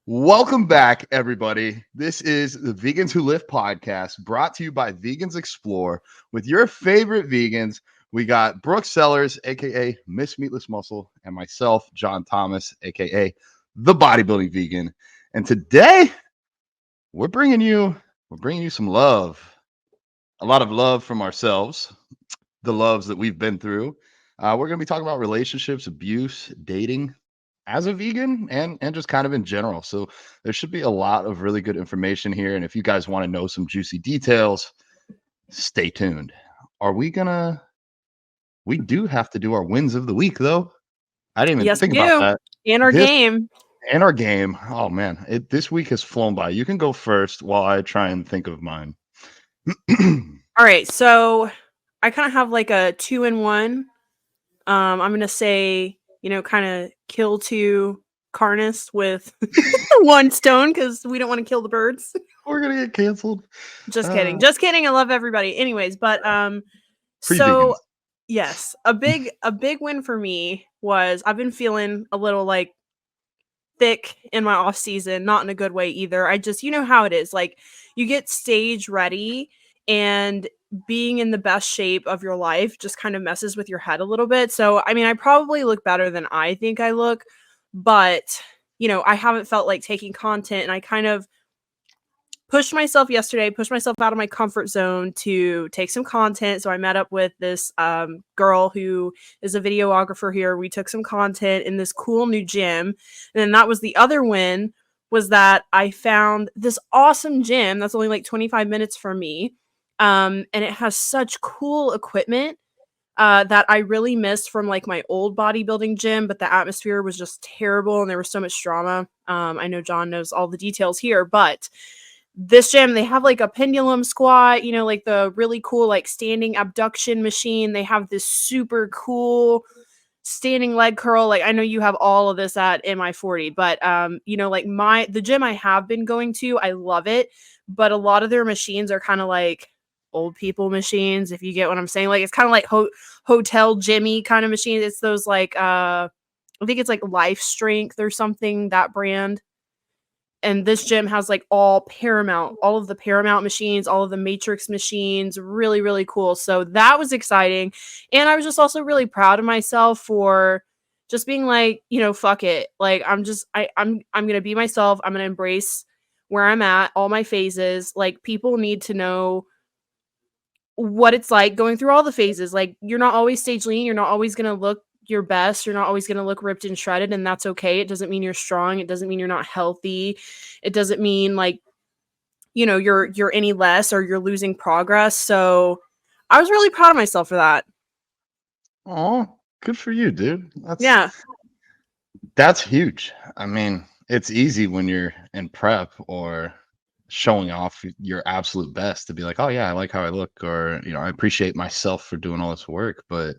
Welcome back, everybody. This is the Vegans Who Live podcast brought to you by Vegans Explore with your favorite vegans. We got Brooke Sellers, aka Miss Meatless Muscle, and myself, John Thomas, aka the Bodybuilding Vegan. And today we're bringing you some love, a lot of love from ourselves, the loves that we've been through. We're going to be talking about relationships, abuse, dating, as a vegan and just kind of in general. So there should be a lot of really good information here. And if you guys want to know some juicy details, stay tuned. Are we gonna we do have to do our wins of the week though? I didn't even Yes, think we about do. that. In our This game. and our game. Oh man, this week has flown by. You can go first while I try and think of mine. All right, so I kind of have like a 2-in-1. I'm gonna say, kind of kill two carnists with one stone because we don't want to kill the birds. We're gonna get canceled. Just kidding. Just kidding. I love everybody. Anyways, but Free so vegans. yes, a big win for me was I've been feeling a little like thick in my off season, not in a good way either. I just, you know how it is. Like you get stage ready and being in the best shape of your life just kind of messes with your head a little bit. So, I mean, I probably look better than I think I look, but I haven't felt like taking content and I kind of pushed myself yesterday, pushed myself out of my comfort zone to take some content. So I met up with this girl who is a videographer here. We took some content in this cool new gym. And then that was the other win, was that I found this awesome gym that's only like 25 minutes from me. And it has such cool equipment that I really missed from like my old bodybuilding gym, but the atmosphere was just terrible and there was so much drama. I know John knows all the details here, but this gym, they have like a pendulum squat, like the really cool like standing abduction machine. They have this super cool standing leg curl. Like I know you have all of this at MI40, but like the gym I have been going to, I love it, but a lot of their machines are kind of like old people machines, if you get what I'm saying. Like it's kind of like hotel Jimmy kind of machines. It's those like I think it's like Life Strength or something, that brand. And this gym has like all of the Paramount machines, all of the Matrix machines, really, really cool. So that was exciting. And I was just also really proud of myself for just being like, fuck it. Like I'm gonna be myself. I'm gonna embrace where I'm at, all my phases. Like people need to know what it's like going through all the phases. Like you're not always stage lean, you're not always gonna look your best, you're not always going to look ripped and shredded, and that's okay. It doesn't mean you're strong, it doesn't mean you're not healthy, it doesn't mean like you're any less or you're losing progress. So I was really proud of myself for that. Oh, good for you, dude. Yeah. That's huge. I mean, it's easy when you're in prep or showing off your absolute best to be like, oh yeah, I like how I look, or I appreciate myself for doing all this work. But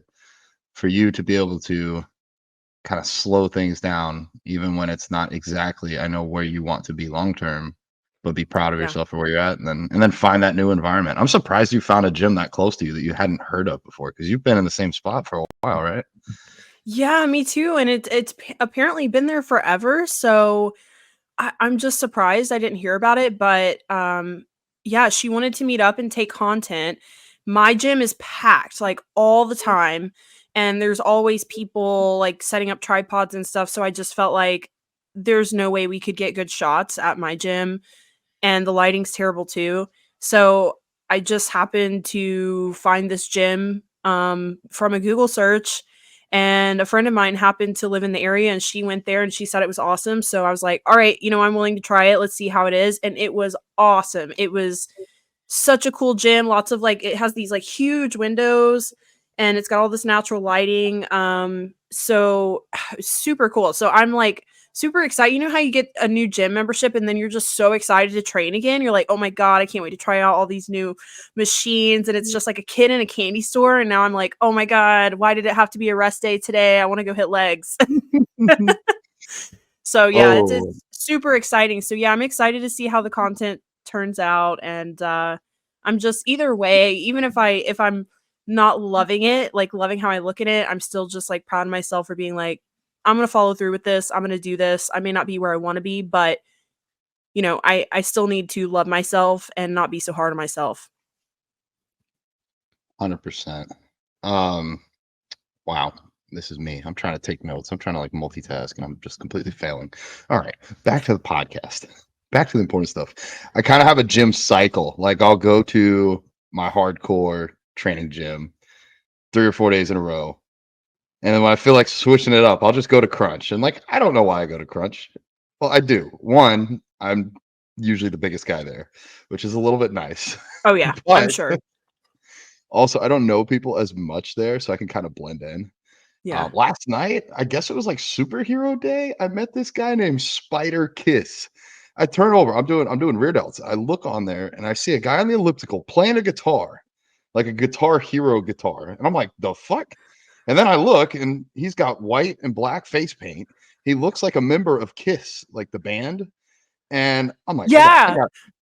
for you to be able to kind of slow things down, even when it's not exactly, I know where you want to be long term, but be proud of Yeah. yourself for where you're at, and then find that new environment. I'm surprised you found a gym that close to you that you hadn't heard of before, because you've been in the same spot for a while, right? Yeah, me too. And it's apparently been there forever. So I'm just surprised I didn't hear about it. But yeah, she wanted to meet up and take content. My gym is packed like all the time. And there's always people like setting up tripods and stuff. So I just felt like there's no way we could get good shots at my gym. And the lighting's terrible too. So I just happened to find this gym from a Google search, and a friend of mine happened to live in the area and she went there and she said it was awesome. So I was like, all right, I'm willing to try it. Let's see how it is. And it was awesome. It was such a cool gym. Lots of like, it has these like huge windows and it's got all this natural lighting. So super cool. So I'm like super excited. You know how you get a new gym membership and then you're just so excited to train again? You're like, oh my God, I can't wait to try out all these new machines. And it's just like a kid in a candy store. And now I'm like, oh my God, why did it have to be a rest day today? I want to go hit legs. So yeah, Oh, it's super exciting. So yeah, I'm excited to see how the content turns out. And I'm just either way, even if I'm not loving it, like loving how I look at it, I'm still just proud of myself for being like, I'm gonna follow through with this. I'm gonna do this. I may not be where I want to be, but I still need to love myself and not be so hard on myself. 100%. Um, wow. This is me. I'm trying to take notes. I'm trying to like multitask and I'm just completely failing. All right. Back to the podcast. Back to the important stuff. I kind of have a gym cycle. Like I'll go to my hardcore training gym 3 or 4 days in a row. And then when I feel like switching it up, I'll just go to Crunch. And like, I don't know why I go to Crunch. Well, I do. One, I'm usually the biggest guy there, which is a little bit nice. Oh yeah, I'm But sure. also, I don't know people as much there, so I can kind of blend in. Yeah. Last night, I guess it was like superhero day. I met this guy named Spider Kiss. I turn over. I'm doing rear delts. I look on there and I see a guy on the elliptical playing a guitar, like a Guitar Hero guitar, and I'm like, the fuck. And then I look and he's got white and black face paint. He looks like a member of Kiss, like the band. And I'm like, Yeah.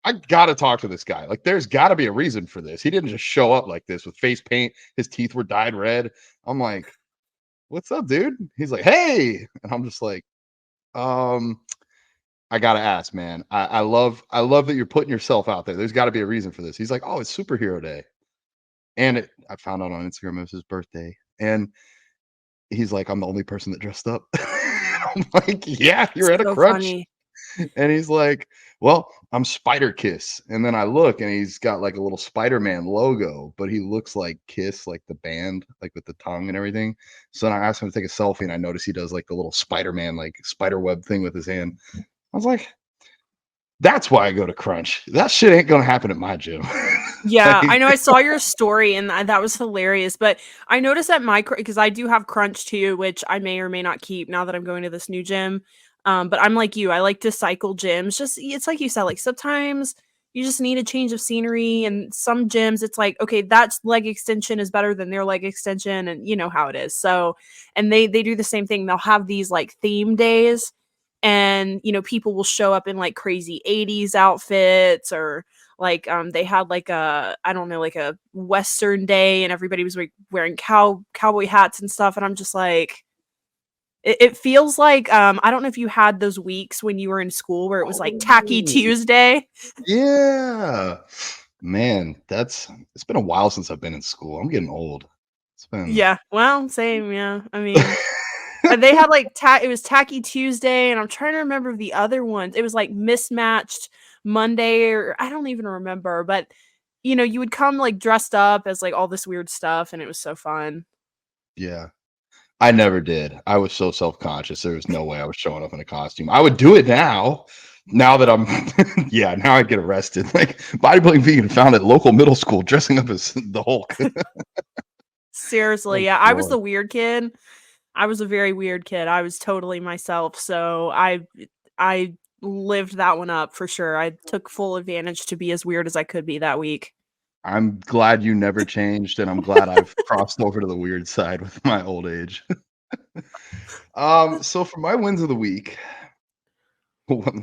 I gotta talk to this guy. Like, there's gotta be a reason for this. He didn't just show up like this with face paint. His teeth were dyed red. I'm like, what's up, dude? He's like, hey. And I'm just like, um, I gotta ask, man. I love that you're putting yourself out there. There's gotta be a reason for this. He's like, oh, it's superhero day. And I found out on Instagram it was his birthday. And he's like, I'm the only person that dressed up. I'm like, yeah, you're at a So crunch. funny. And he's like, well, I'm Spider Kiss. And then I look and he's got like a little Spider-Man logo, but he looks like Kiss, like the band, like with the tongue and everything. So then I asked him to take a selfie and I noticed he does like the little Spider-Man, like spider web thing with his hand. I was like, that's why I go to Crunch. That shit ain't gonna happen at my gym. Yeah, Like, I know I saw your story and that was hilarious, but I noticed that because I do have Crunch too, which I may or may not keep now that I'm going to this new gym. But I'm like you, I like to cycle gyms. Just it's like you said, like sometimes you just need a change of scenery, and some gyms it's like, okay, that's leg extension is better than their leg extension, and you know how it is. So, and they do the same thing. They'll have these like theme days, and people will show up in like crazy 80s outfits, or like they had like a, I don't know, like a western day, and everybody was like wearing cowboy hats and stuff, and I'm just like, it feels like I don't know if you had those weeks when you were in school where it was like tacky oh, Tuesday. yeah. Man, it's been a while since I've been in school. I'm getting old. It's been Yeah, well, same, yeah, I mean, they had like it was tacky Tuesday, and I'm trying to remember the other ones. It was like mismatched Monday, or I don't even remember, but you would come like dressed up as like all this weird stuff, and it was so fun. yeah. I never did. I was so self-conscious. There was no way I was showing up in a costume. I would do it now. Now that I'm yeah, now I get arrested. Like bodybuilding vegan found at local middle school dressing up as the Hulk. Seriously, Oh yeah, I was boy. the weird kid. I was a very weird kid. I was totally myself, so I lived that one up for sure. I took full advantage to be as weird as I could be that week. I'm glad you never changed, and I'm glad I've crossed over to the weird side with my old age. So for my wins of the week,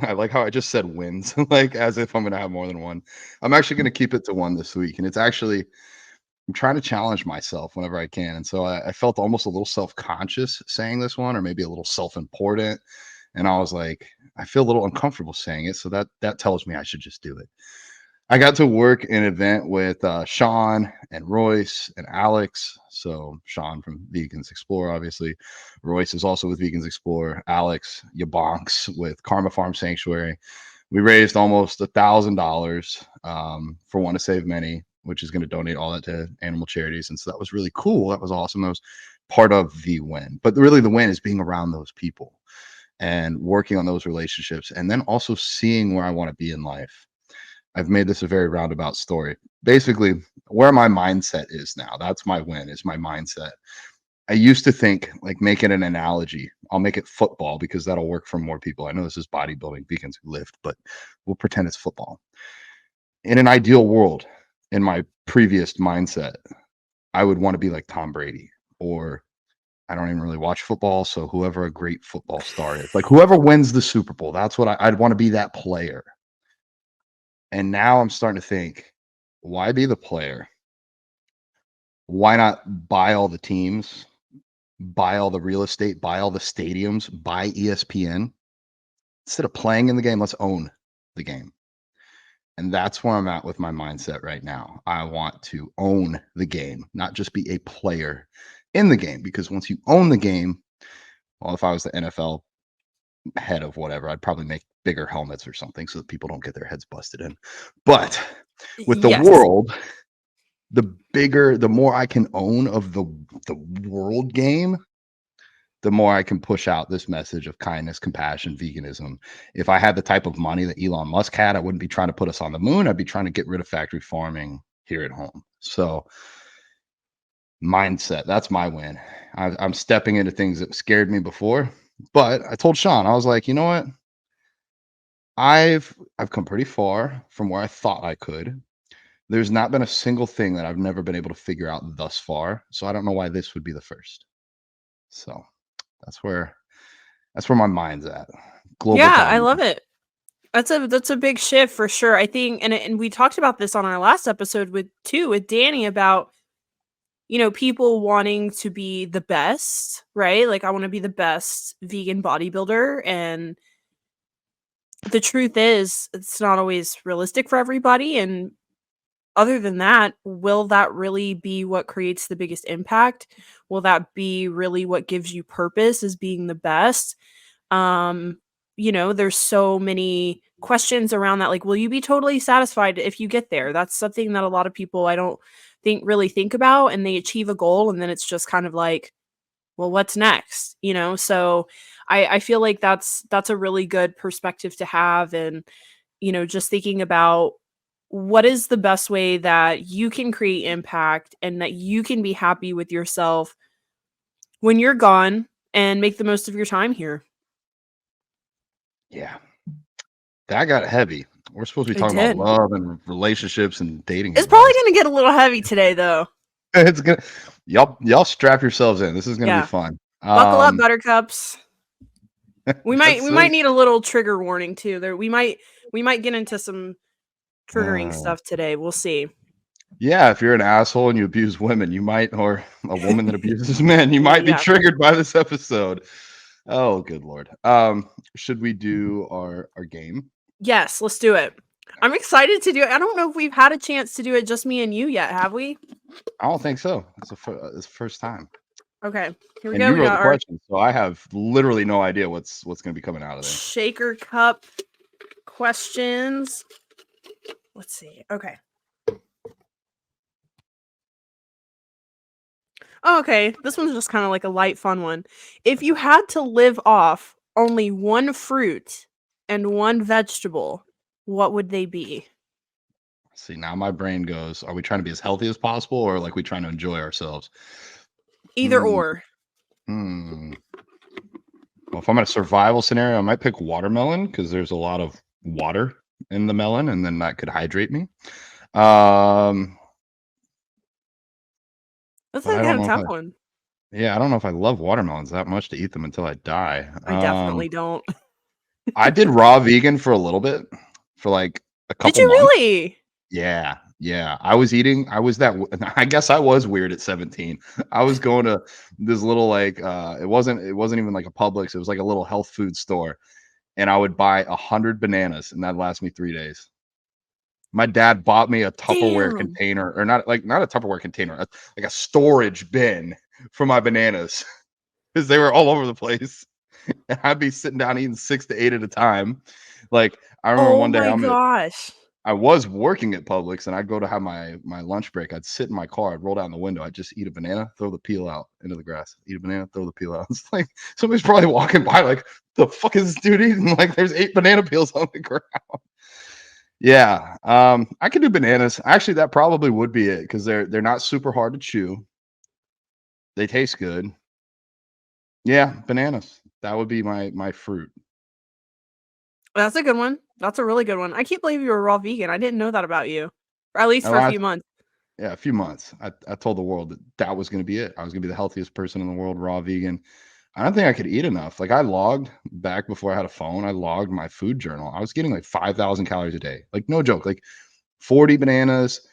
I like how I just said wins, like as if I'm gonna have more than one. I'm actually gonna keep it to one this week, and it's actually I'm trying to challenge myself whenever I can. And so I felt almost a little self-conscious saying this one, or maybe a little self-important. And I was like, I feel a little uncomfortable saying it. So that tells me I should just do it. I got to work an event with Sean and Royce and Alex. So Sean from Vegans Explore, obviously. Royce is also with Vegans Explore. Alex Yabonks with Karma Farm Sanctuary. We raised almost $1,000 for One to Save Many, which is going to donate all that to animal charities. And so that was really cool. That was awesome. That was part of the win. But really, the win is being around those people and working on those relationships, and then also seeing where I want to be in life. I've made this a very roundabout story. Basically, where my mindset is now, that's my win, is my mindset. I used to think, like, make it an analogy. I'll make it football because that'll work for more people. I know this is bodybuilding, vegans who lift, but we'll pretend it's football. In an ideal world, in my previous mindset, I would want to be like Tom Brady, or I don't even really watch football. So whoever a great football star is, like whoever wins the Super Bowl, that's what I'd want to be, that player. And now I'm starting to think, why be the player? Why not buy all the teams, buy all the real estate, buy all the stadiums, buy ESPN? Instead of playing in the game, let's own. the game. And that's where I'm at with my mindset right now. I want to own the game, not just be a player in the game. Because once you own the game, well, if I was the NFL head of whatever, I'd probably make bigger helmets or something so that people don't get their heads busted in. But with the Yes. world, the more I can own of the world game, the more I can push out this message of kindness, compassion, veganism. If I had the type of money that Elon Musk had, I wouldn't be trying to put us on the moon. I'd be trying to get rid of factory farming here at home. So, mindset, that's my win. I'm stepping into things that scared me before, but I told Sean, I was like, you know what? I've come pretty far from where I thought I could. There's not been a single thing that I've never been able to figure out thus far. So I don't know why this would be the first. So that's where my mind's at. Global Yeah, I love dominance. it. That's a big shift for sure. I think, and we talked about this on our last episode with Danny about, people wanting to be the best, right? Like I want to be the best vegan bodybuilder, and the truth is it's not always realistic for everybody. And other than that, will that really be what creates the biggest impact? Will that be really what gives you purpose as being the best? um there's so many questions around that, like, will you be totally satisfied if you get there? That's something that a lot of people, I don't think, really think about, and they achieve a goal and then it's just kind of like, well, what's next? So I feel like that's a really good perspective to have. And just thinking about what is the best way that you can create impact and that you can be happy with yourself when you're gone, and make the most of your time here. Yeah. That got heavy. We're supposed to be It talking about did. love and relationships and dating It's probably advice. gonna get a little heavy today, though. It's gonna y'all strap yourselves in. This is gonna be Yeah. fun. Buckle up, buttercups. We might That's we might need a little trigger warning too. We might get into some triggering uh, stuff today. We'll see. yeah, if you're an asshole and you abuse women, you might, or a woman that abuses men, you might be Yeah. triggered by this episode. Oh, good lord. Should we do our game? Yes, let's do it. I'm excited to do it. I don't know if we've had a chance to do it just me and you yet, have we? I don't think so. It's the first time. Okay. Here we And go. you We wrote the got our question, so I have literally no idea what's going to be coming out of there. shaker cup questions. Let's see. Okay. Oh, okay. This one's just kind of like a light, fun one. If you had to live off only one fruit and one vegetable, what would they be? See, now my brain goes, are we trying to be as healthy as possible or like we trying to enjoy ourselves? Either Hmm. or. Hmm. Well, if I'm in a survival scenario, I might pick watermelon because there's a lot of water in the melon, and then that could hydrate me. Um, That's but a I don't kind of know if tough one. I don't know if I love watermelons that much to eat them until I die. I definitely don't. I did raw vegan for a little bit, for like a Did couple you months. really? Yeah, yeah. I was that I guess I was weird at 17. I was going to this little like it wasn't even like a Publix, it was like a little health food store, and I would buy 100 bananas and that'd last me 3 days. My dad bought me a Tupperware Damn. container, or not a Tupperware container, like a storage bin for my bananas because they were all over the place. And I'd be sitting down eating 6 to 8 at a time. Like I remember Oh one day my gosh. I was working at Publix and I'd go to have my lunch break. I'd sit in my car, I'd roll down the window, I'd just eat a banana, throw the peel out into the grass. Eat a banana, throw the peel out. It's like somebody's probably walking by, like, the fuck is this dude eating? Like there's 8 banana peels on the ground. Yeah. I could do bananas. Actually, that probably would be it because they're not super hard to chew. They taste good. Yeah, bananas. That would be my fruit. That's a good one. That's a really good one. I can't believe you were raw vegan. I didn't know that about you. Or at least Oh, for a few months. yeah, a few months. I told the world that that was going to be it. I was going to be the healthiest person in the world, raw vegan. I don't think I could eat enough. Like I logged back before I had a phone. I logged my food journal. I was getting like 5,000 calories a day. Like no joke. Like 40 bananas,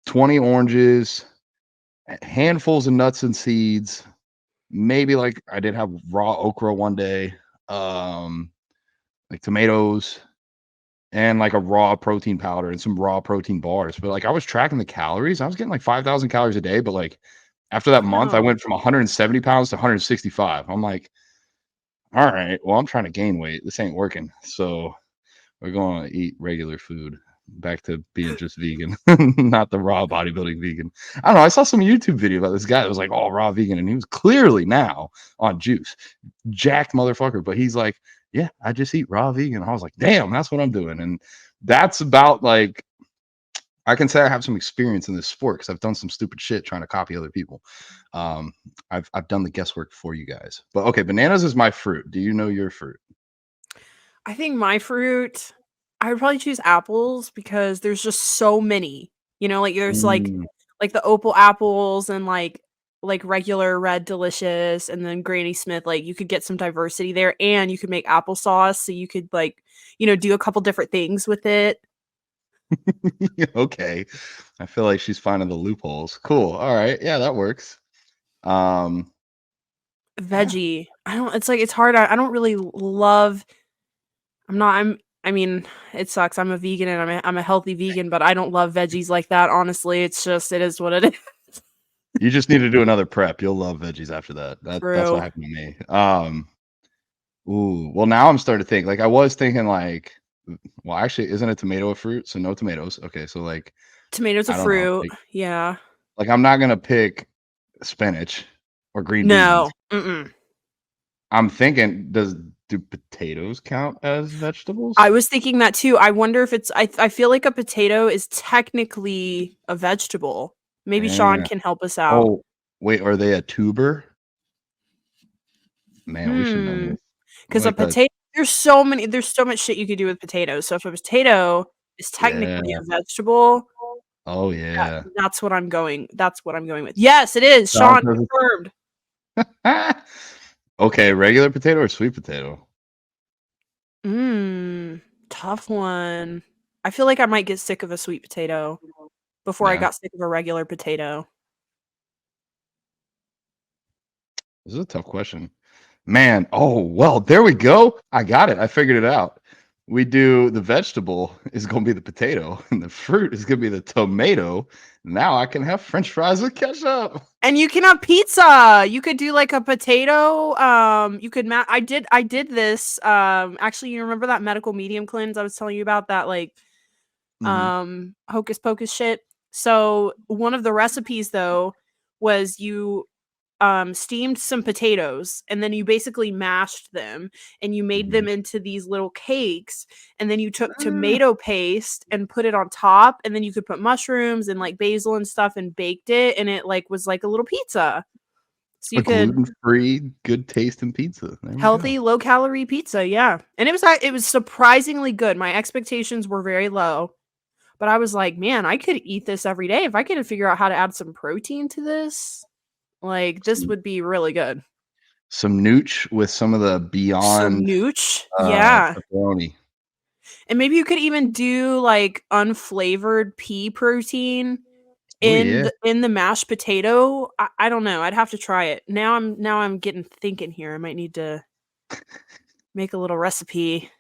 20 oranges, handfuls of nuts and seeds. Maybe like I did have raw okra one day. Like tomatoes. and like a raw protein powder and some raw protein bars. But like I was tracking the calories. I was getting like 5,000 calories a day. But like after that month, I Wow. went from 170 pounds to 165. I'm like, all right, well, I'm trying to gain weight. This ain't working. So we're going to eat regular food. Back to being just vegan, not the raw bodybuilding vegan. I don't know. I saw some YouTube video about this guy that was like, "Oh, raw vegan," and he was clearly now on juice, jacked motherfucker. But he's like, "Yeah, I just eat raw vegan." I was like, "Damn, that's what I'm doing." And that's about like I can say I have some experience in this sport because I've done some stupid shit trying to copy other people. Um, I've done the guesswork for you guys. But okay, bananas is my fruit. Do you know your fruit? I think my fruit, I would probably choose apples because there's just so many. You know, like there's Mm. like the opal apples and like regular red delicious and then Granny Smith, like you could get some diversity there and you could make applesauce so you could like, do a couple different things with it. Okay. I feel like she's finding the loopholes. Cool. All right. Yeah, that works. Um, yeah. Veggie. I don't it's like it's hard. I don't really love I'm not I mean, it sucks. I'm a vegan and I'm a healthy vegan, but I don't love veggies like that, honestly. It's just it is what it is. You just need to do another prep. You'll love veggies after that. That's what True. happened to me. Ooh, well now I'm starting to think like I was thinking like well actually isn't a tomato a fruit? So no tomatoes. Okay, so like Tomatoes a I don't know. fruit. Yeah. Like I'm not gonna pick spinach or green beans. No. Mm-mm. I'm thinking do potatoes count as I vegetables? was thinking that too. I wonder if I feel like a potato is technically a vegetable. Maybe Sean Yeah. can help us out. Oh, wait, are they a tuber? Man, we should know Hmm. this. Because a Like a potato there's so much shit you could do with potatoes. So if a potato is technically yeah. a vegetable, Oh yeah. that's what I'm going with. Yes, it is. John Sean says confirmed. it. Okay, regular potato or sweet potato? Mm, tough one. I feel like I might get sick of a sweet potato before I Yeah. got sick of a regular potato. This is a tough question. Man, oh well, there we go. I got it. I figured it out. We do the vegetable is gonna be the potato, and the fruit is gonna be the tomato. Now I can have French fries with ketchup. And you can have pizza. You could do like a potato. You could I did this. Actually, you remember that medical medium cleanse I was telling you about that like Mhm. hocus pocus shit. So one of the recipes though was you steamed some potatoes and then you basically mashed them and you made them Mhm. into these little cakes and then you took tomato paste and put it on top and then you could put mushrooms and like basil and stuff and baked it and it like was like a little pizza. So A you could gluten-free, good tasting pizza. There we go. healthy low calorie pizza, yeah. And it was surprisingly good. My expectations were very low, but I was like, "Man, I could eat this every day if I could figure out how to add some protein to this. Like this Some would be really good." some nooch with some of the Some Beyond nooch? Yeah. pepperoni. And maybe you could even do, like, unflavored pea protein Oh in yeah. the mashed potato. I don't know, I'd have to try it. Now I'm getting thinking here, I might need to make a little recipe.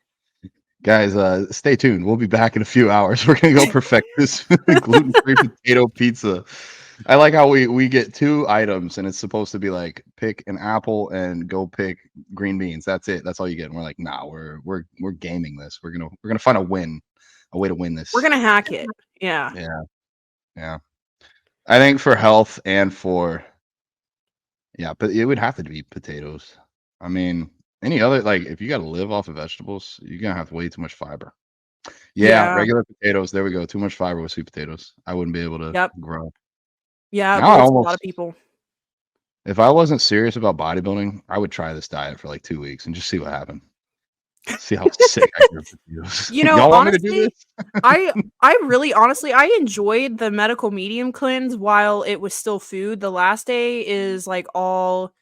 Guys, stay tuned. We'll be back in a few hours. We're gonna go perfect this gluten-free potato pizza. I like how we get two items and it's supposed to be like pick an apple and go pick green beans. That's it. That's all you get. And we're like, nah, we're gaming this. We're gonna find a way to win We're this. gonna hack it. Yeah. Yeah, yeah. I think for health and for yeah, but it would have to be potatoes. I mean, any other like if you got to live off of vegetables, you're gonna have way too much fiber. Yeah, Yeah. regular potatoes. There we go. Too much fiber with sweet potatoes. I wouldn't be able to Yep. grow. Yeah, it Now I bloats a lot of almost, people. if I wasn't serious about bodybuilding, I would try this diet for like 2 weeks and just see what happened. See how sick I get of potatoes. You know, Y'all want me to do honestly, this? I really honestly I enjoyed the medical medium cleanse while it was still food. The last day is like all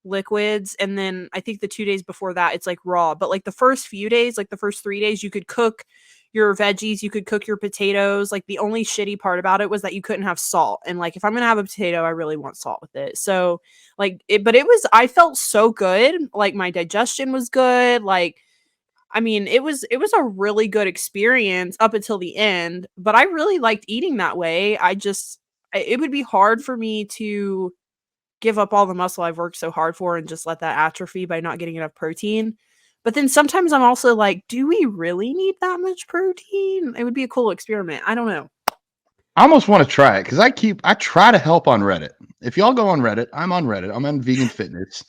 liquids and then I think the 2 days before that it's like raw. But like the first few days, like the first 3 days you could cook your veggies, you could cook your potatoes. Like the only shitty part about it was that you couldn't have salt. And like if I'm going to have a potato, I really want salt with it. So like it but it was I felt so good. Like my digestion was good. Like I mean, it was a really good experience up until the end, but I really liked eating that way. It would be hard for me to give up all the muscle I've worked so hard for and just let that atrophy by not getting enough protein. But then sometimes I'm also like, do we really need that much protein? It would be a cool experiment. I don't know. I almost want to try it because I try to help on Reddit. If y'all go on Reddit, I'm on Reddit. I'm on vegan fitness.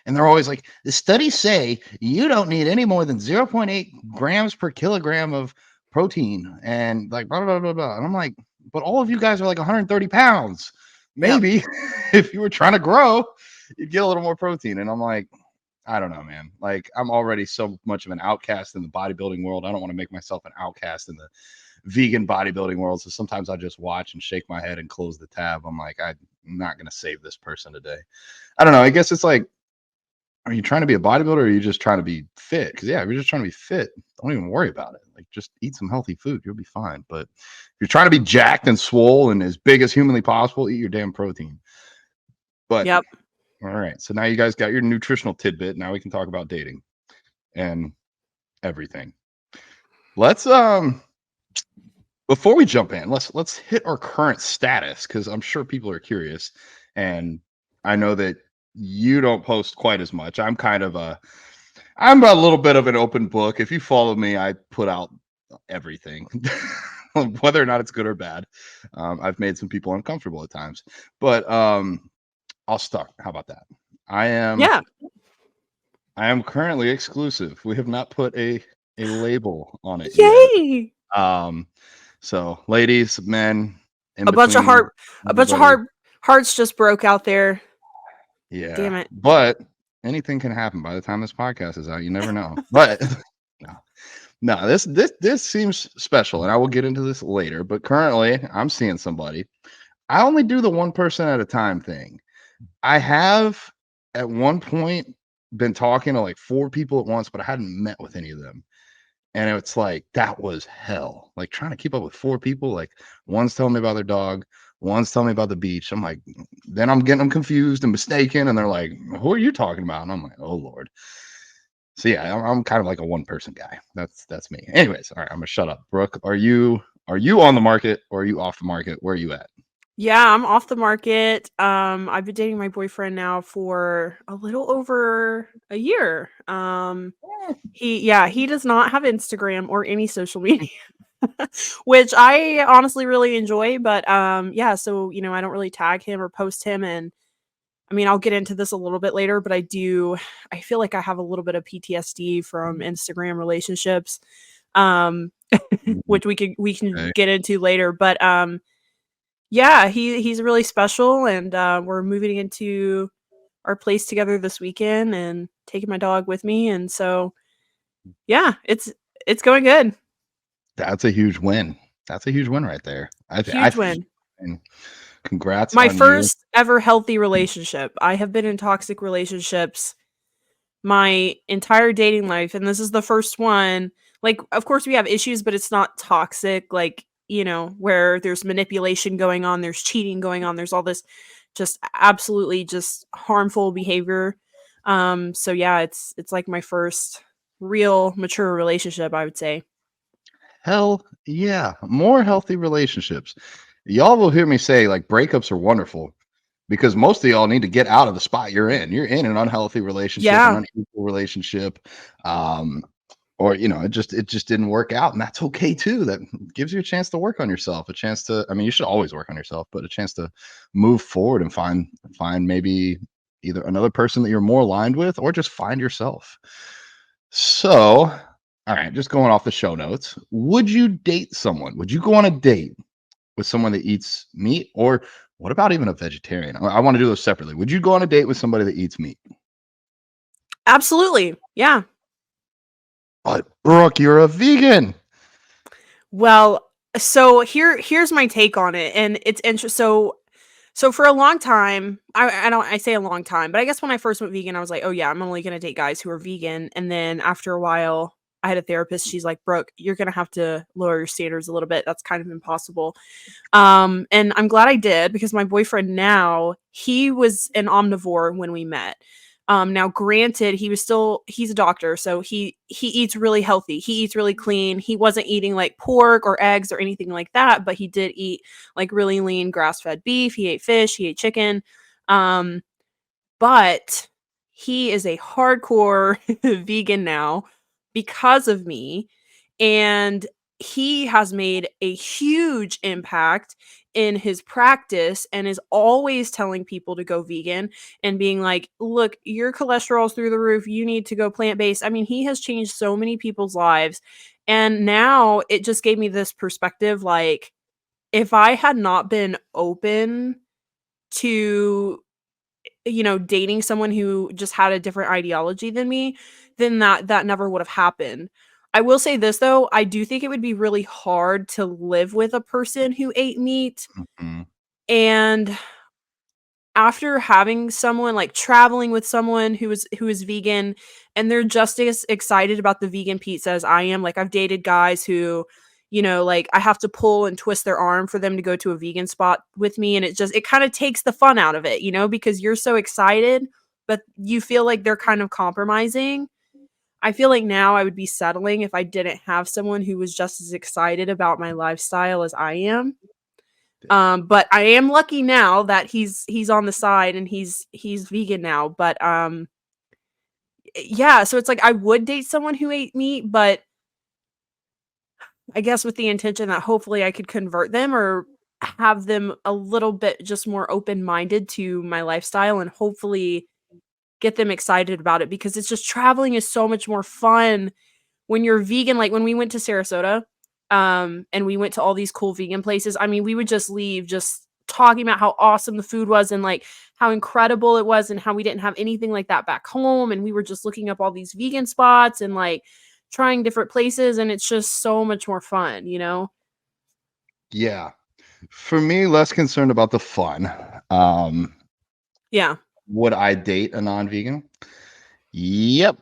And they're always like, the studies say you don't need any more than 0.8 grams per kilogram of protein. And like, blah, blah, blah, blah. And I'm like, but all of you guys are like 130 pounds. Yep. Maybe if you were trying to grow, you'd get a little more protein. And I'm like, I don't know, man. Like, I'm already so much of an outcast in the bodybuilding world. I don't want to make myself an outcast in the vegan bodybuilding world. So sometimes I just watch and shake my head and close the tab. I'm like, I'm not going to save this person today. I don't know. I guess it's like, are you trying to be a bodybuilder or are you just trying to be fit? Because yeah, if you're just trying to be fit, don't even worry about it. Like, just eat some healthy food, you'll be fine. But if you're trying to be jacked and swole and as big as humanly possible, eat your damn protein. But Yep. all right, so now you guys got your nutritional tidbit. Now we can talk about dating and everything. Let's before we jump in, let's hit our current status because I'm sure people are curious, and I know that you don't post quite as much. I'm a little bit of an open book. If you follow me, I put out everything, whether or not it's good or bad. I've made some people uncomfortable at times, but I'll start. How about that? I am Yeah. currently exclusive. We have not put a label on it yet. Yay. So ladies, men, in A bunch of between, everybody. hearts just broke out there. Yeah, Damn it. but anything can happen by the time this podcast is out. You never know. But no, no, this seems special, and I will get into this later. But currently, I'm seeing somebody. I only do the one person at a time thing. I have at one point been talking to like 4 people at once, but I hadn't met with any of them. And it's like that was hell. Like trying to keep up with 4 people. Like one's telling me about their dog, one's telling me about the beach. I'm like, then I'm getting them confused and mistaken, and they're like, "Who are you talking about?" And I'm like, "Oh Lord." So yeah, I'm kind of like a one person guy. That's me. Anyways, all right, I'm gonna shut up. Brooke, are you on the market or are you off the market? Where are you at? Yeah, I'm off the market. I've been dating my boyfriend now for a little over a year. He does not have Instagram or any social media, which I honestly really enjoy, but yeah, so I don't really tag him or post him, and I mean, I'll get into this a little bit later, but I feel like I have a little bit of PTSD from Instagram relationships. Um which we can Okay. get into later, but yeah, he's really special, and we're moving into our place together this weekend and taking my dog with me, and so yeah, it's going good. That's a huge win. That's a huge win right there. Huge win. And congrats My on you. first ever healthy relationship. I have been in toxic relationships my entire dating life, and this is the first one. Like, of course we have issues, but it's not toxic, like, where there's manipulation going on, there's cheating going on, there's all this just absolutely just harmful behavior. So yeah, it's like my first real mature relationship, I would say. Hell yeah. More healthy relationships. Y'all will hear me say like breakups are wonderful because most of y'all need to get out of the spot you're in. You're in an unhealthy relationship, an Yeah. unequal relationship. Um, or it just didn't work out. And that's okay too. That gives you a chance to work on yourself, a chance to, I mean, you should always work on yourself, but a chance to move forward and find maybe either another person that you're more aligned with or just find yourself. So, all right, just going off the show notes. Would you date someone? Would you go on a date with someone that eats meat? Or what about even a vegetarian? I want to do this separately. Would you go on a date with somebody that eats meat? Absolutely. Yeah. But Brooke, you're a vegan. Well, so here's my take on it, and it's interesting. So for a long time, I say a long time, but I guess when I first went vegan, I was like, oh yeah, I'm only gonna date guys who are vegan. And then after a while, I had a therapist. She's like, Brooke, you're gonna have to lower your standards a little bit. That's kind of impossible. And I'm glad I did, because my boyfriend now, he was an omnivore when we met. Now granted, he's a doctor, so he eats really healthy. He eats really clean. He wasn't eating like pork or eggs or anything like that, but he did eat like really lean grass-fed beef. He ate fish, he ate chicken. Um, but he is a hardcore vegan now because of me, and he has made a huge impact in his practice and is always telling people to go vegan and being like, "Look, your cholesterol's through the roof. You need to go plant-based." I mean, he has changed so many people's lives, and now it just gave me this perspective, like, if I had not been open to dating someone who just had a different ideology than me, then that never would have happened. I will say this though, I do think it would be really hard to live with a person who ate meat, Mhm. and after having someone like traveling with someone who is vegan and they're just as excited about the vegan pizza as I am. Like I've dated guys who, like I have to pull and twist their arm for them to go to a vegan spot with me, and it kind of takes the fun out of it, because you're so excited, but you feel like they're kind of compromising. I feel like now I would be settling if I didn't have someone who was just as excited about my lifestyle as I am. But I am lucky now that he's on the side and he's vegan now. But yeah, so it's like I would date someone who ate meat, but I guess with the intention that hopefully I could convert them or have them a little bit just more open-minded to my lifestyle and hopefully get them excited about it, because it's just traveling is so much more fun when you're vegan. Like when we went to Sarasota, and we went to all these cool vegan places, I mean, we would just leave just talking about how awesome the food was and like how incredible it was and how we didn't have anything like that back home. And we were just looking up all these vegan spots and like trying different places. And it's just so much more fun. Yeah. For me, less concerned about the fun. Um, Yeah. would I date a non-vegan? Yep.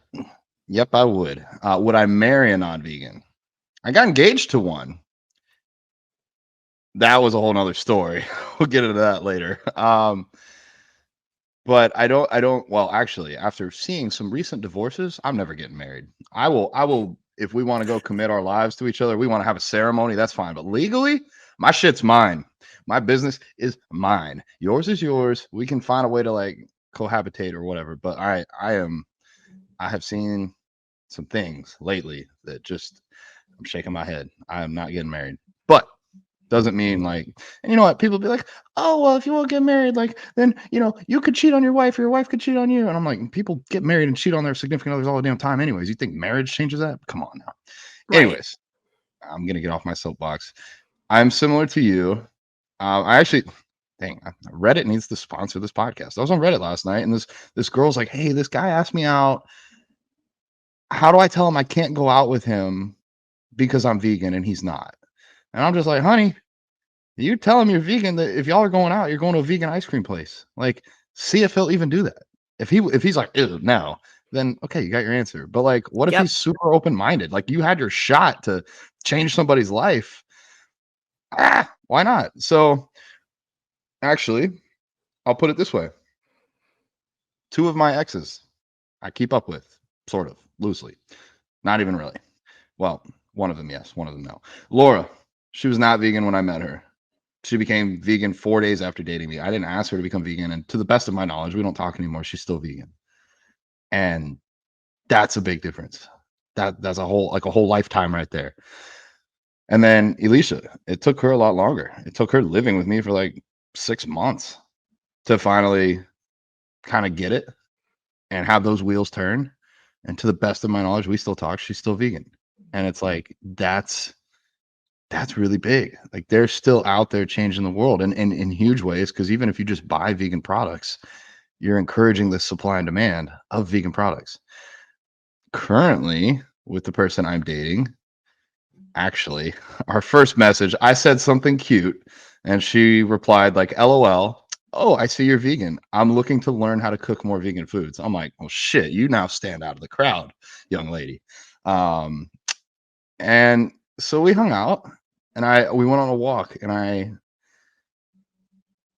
Yep, I would. Would I marry a non-vegan? I got engaged to one. That was a whole nother story. We'll get into that later. But I don't well, actually, after seeing some recent divorces, I'm never getting married. I will if we want to go commit our lives to each other, we want to have a ceremony, that's fine. But legally, my shit's mine. My business is mine. Yours is yours. We can find a way to like cohabitate or whatever. But I have seen some things lately that just I'm shaking my head. I am not getting married. But doesn't mean like, and you know what? People be like, oh, well, if you won't get married, like, then, you could cheat on your wife or your wife could cheat on you. And I'm like, people get married and cheat on their significant others all the damn time, anyways. You think marriage changes that? Come on now. Right. Anyways, I'm going to get off my soapbox. I'm similar to you. I actually, dang, Reddit needs to sponsor this podcast. I was on Reddit last night and this girl's like, hey, this guy asked me out. How do I tell him I can't go out with him because I'm vegan and he's not? And I'm just like, honey, you tell him you're vegan, that if y'all are going out, you're going to a vegan ice cream place. Like, see if he'll even do that. If he's like, ew, no, then okay, you got your answer. But like, what if Yep. he's super open-minded? Like you had your shot to change somebody's life. Why not? So actually, I'll put it this way. Two of my exes I keep up with, sort of, loosely. Not even really. Well, one of them, yes, one of them no. Laura, she was not vegan when I met her. She became vegan 4 days after dating me. I didn't ask her to become vegan, and to the best of my knowledge, we don't talk anymore. She's still vegan, and that's a big difference. That's a whole lifetime right there. And then Elisha, it took her a lot longer. It took her living with me for like 6 months to finally kind of get it and have those wheels turn. And to the best of my knowledge, we still talk. She's still vegan, and it's like that's really big. Like they're still out there changing the world and in huge ways. Cause even if you just buy vegan products, you're encouraging the supply and demand of vegan products. Currently, with the person I'm dating, actually, our first message, I said something cute and she replied, like, LOL. Oh, I see you're vegan. I'm looking to learn how to cook more vegan foods. I'm like, oh shit, you now stand out of the crowd, young lady. Um, and so we hung out and we went on a walk and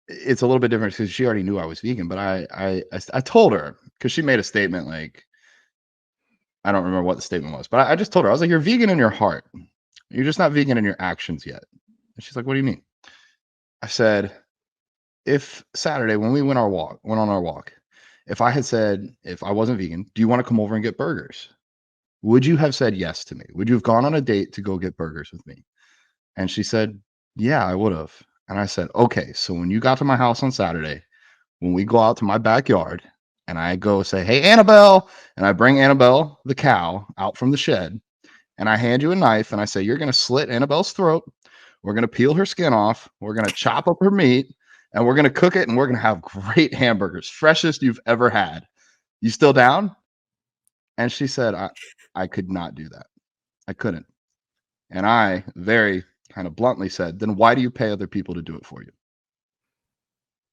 it's a little bit different because she already knew I was vegan, but I told her, because she made a statement like, I don't remember what the statement was, but I just told her, I was like, you're vegan in your heart. You're just not vegan in your actions yet. And she's like, what do you mean? I said, if Saturday when we went on our walk, if I had said, if I wasn't vegan, do you want to come over and get burgers? Would you have said yes to me? Would you have gone on a date to go get burgers with me? And she said, yeah, I would have. And I said, okay, so when you got to my house on Saturday, when we go out to my backyard and I go say, hey, Annabelle, and I bring Annabelle, the cow, out from the shed, and I hand you a knife and I say, you're going to slit Annabelle's throat. We're going to peel her skin off. We're going to chop up her meat and we're going to cook it and we're going to have great hamburgers, freshest you've ever had. You still down? And she said, I could not do that. I couldn't. And I very kind of bluntly said, then why do you pay other people to do it for you?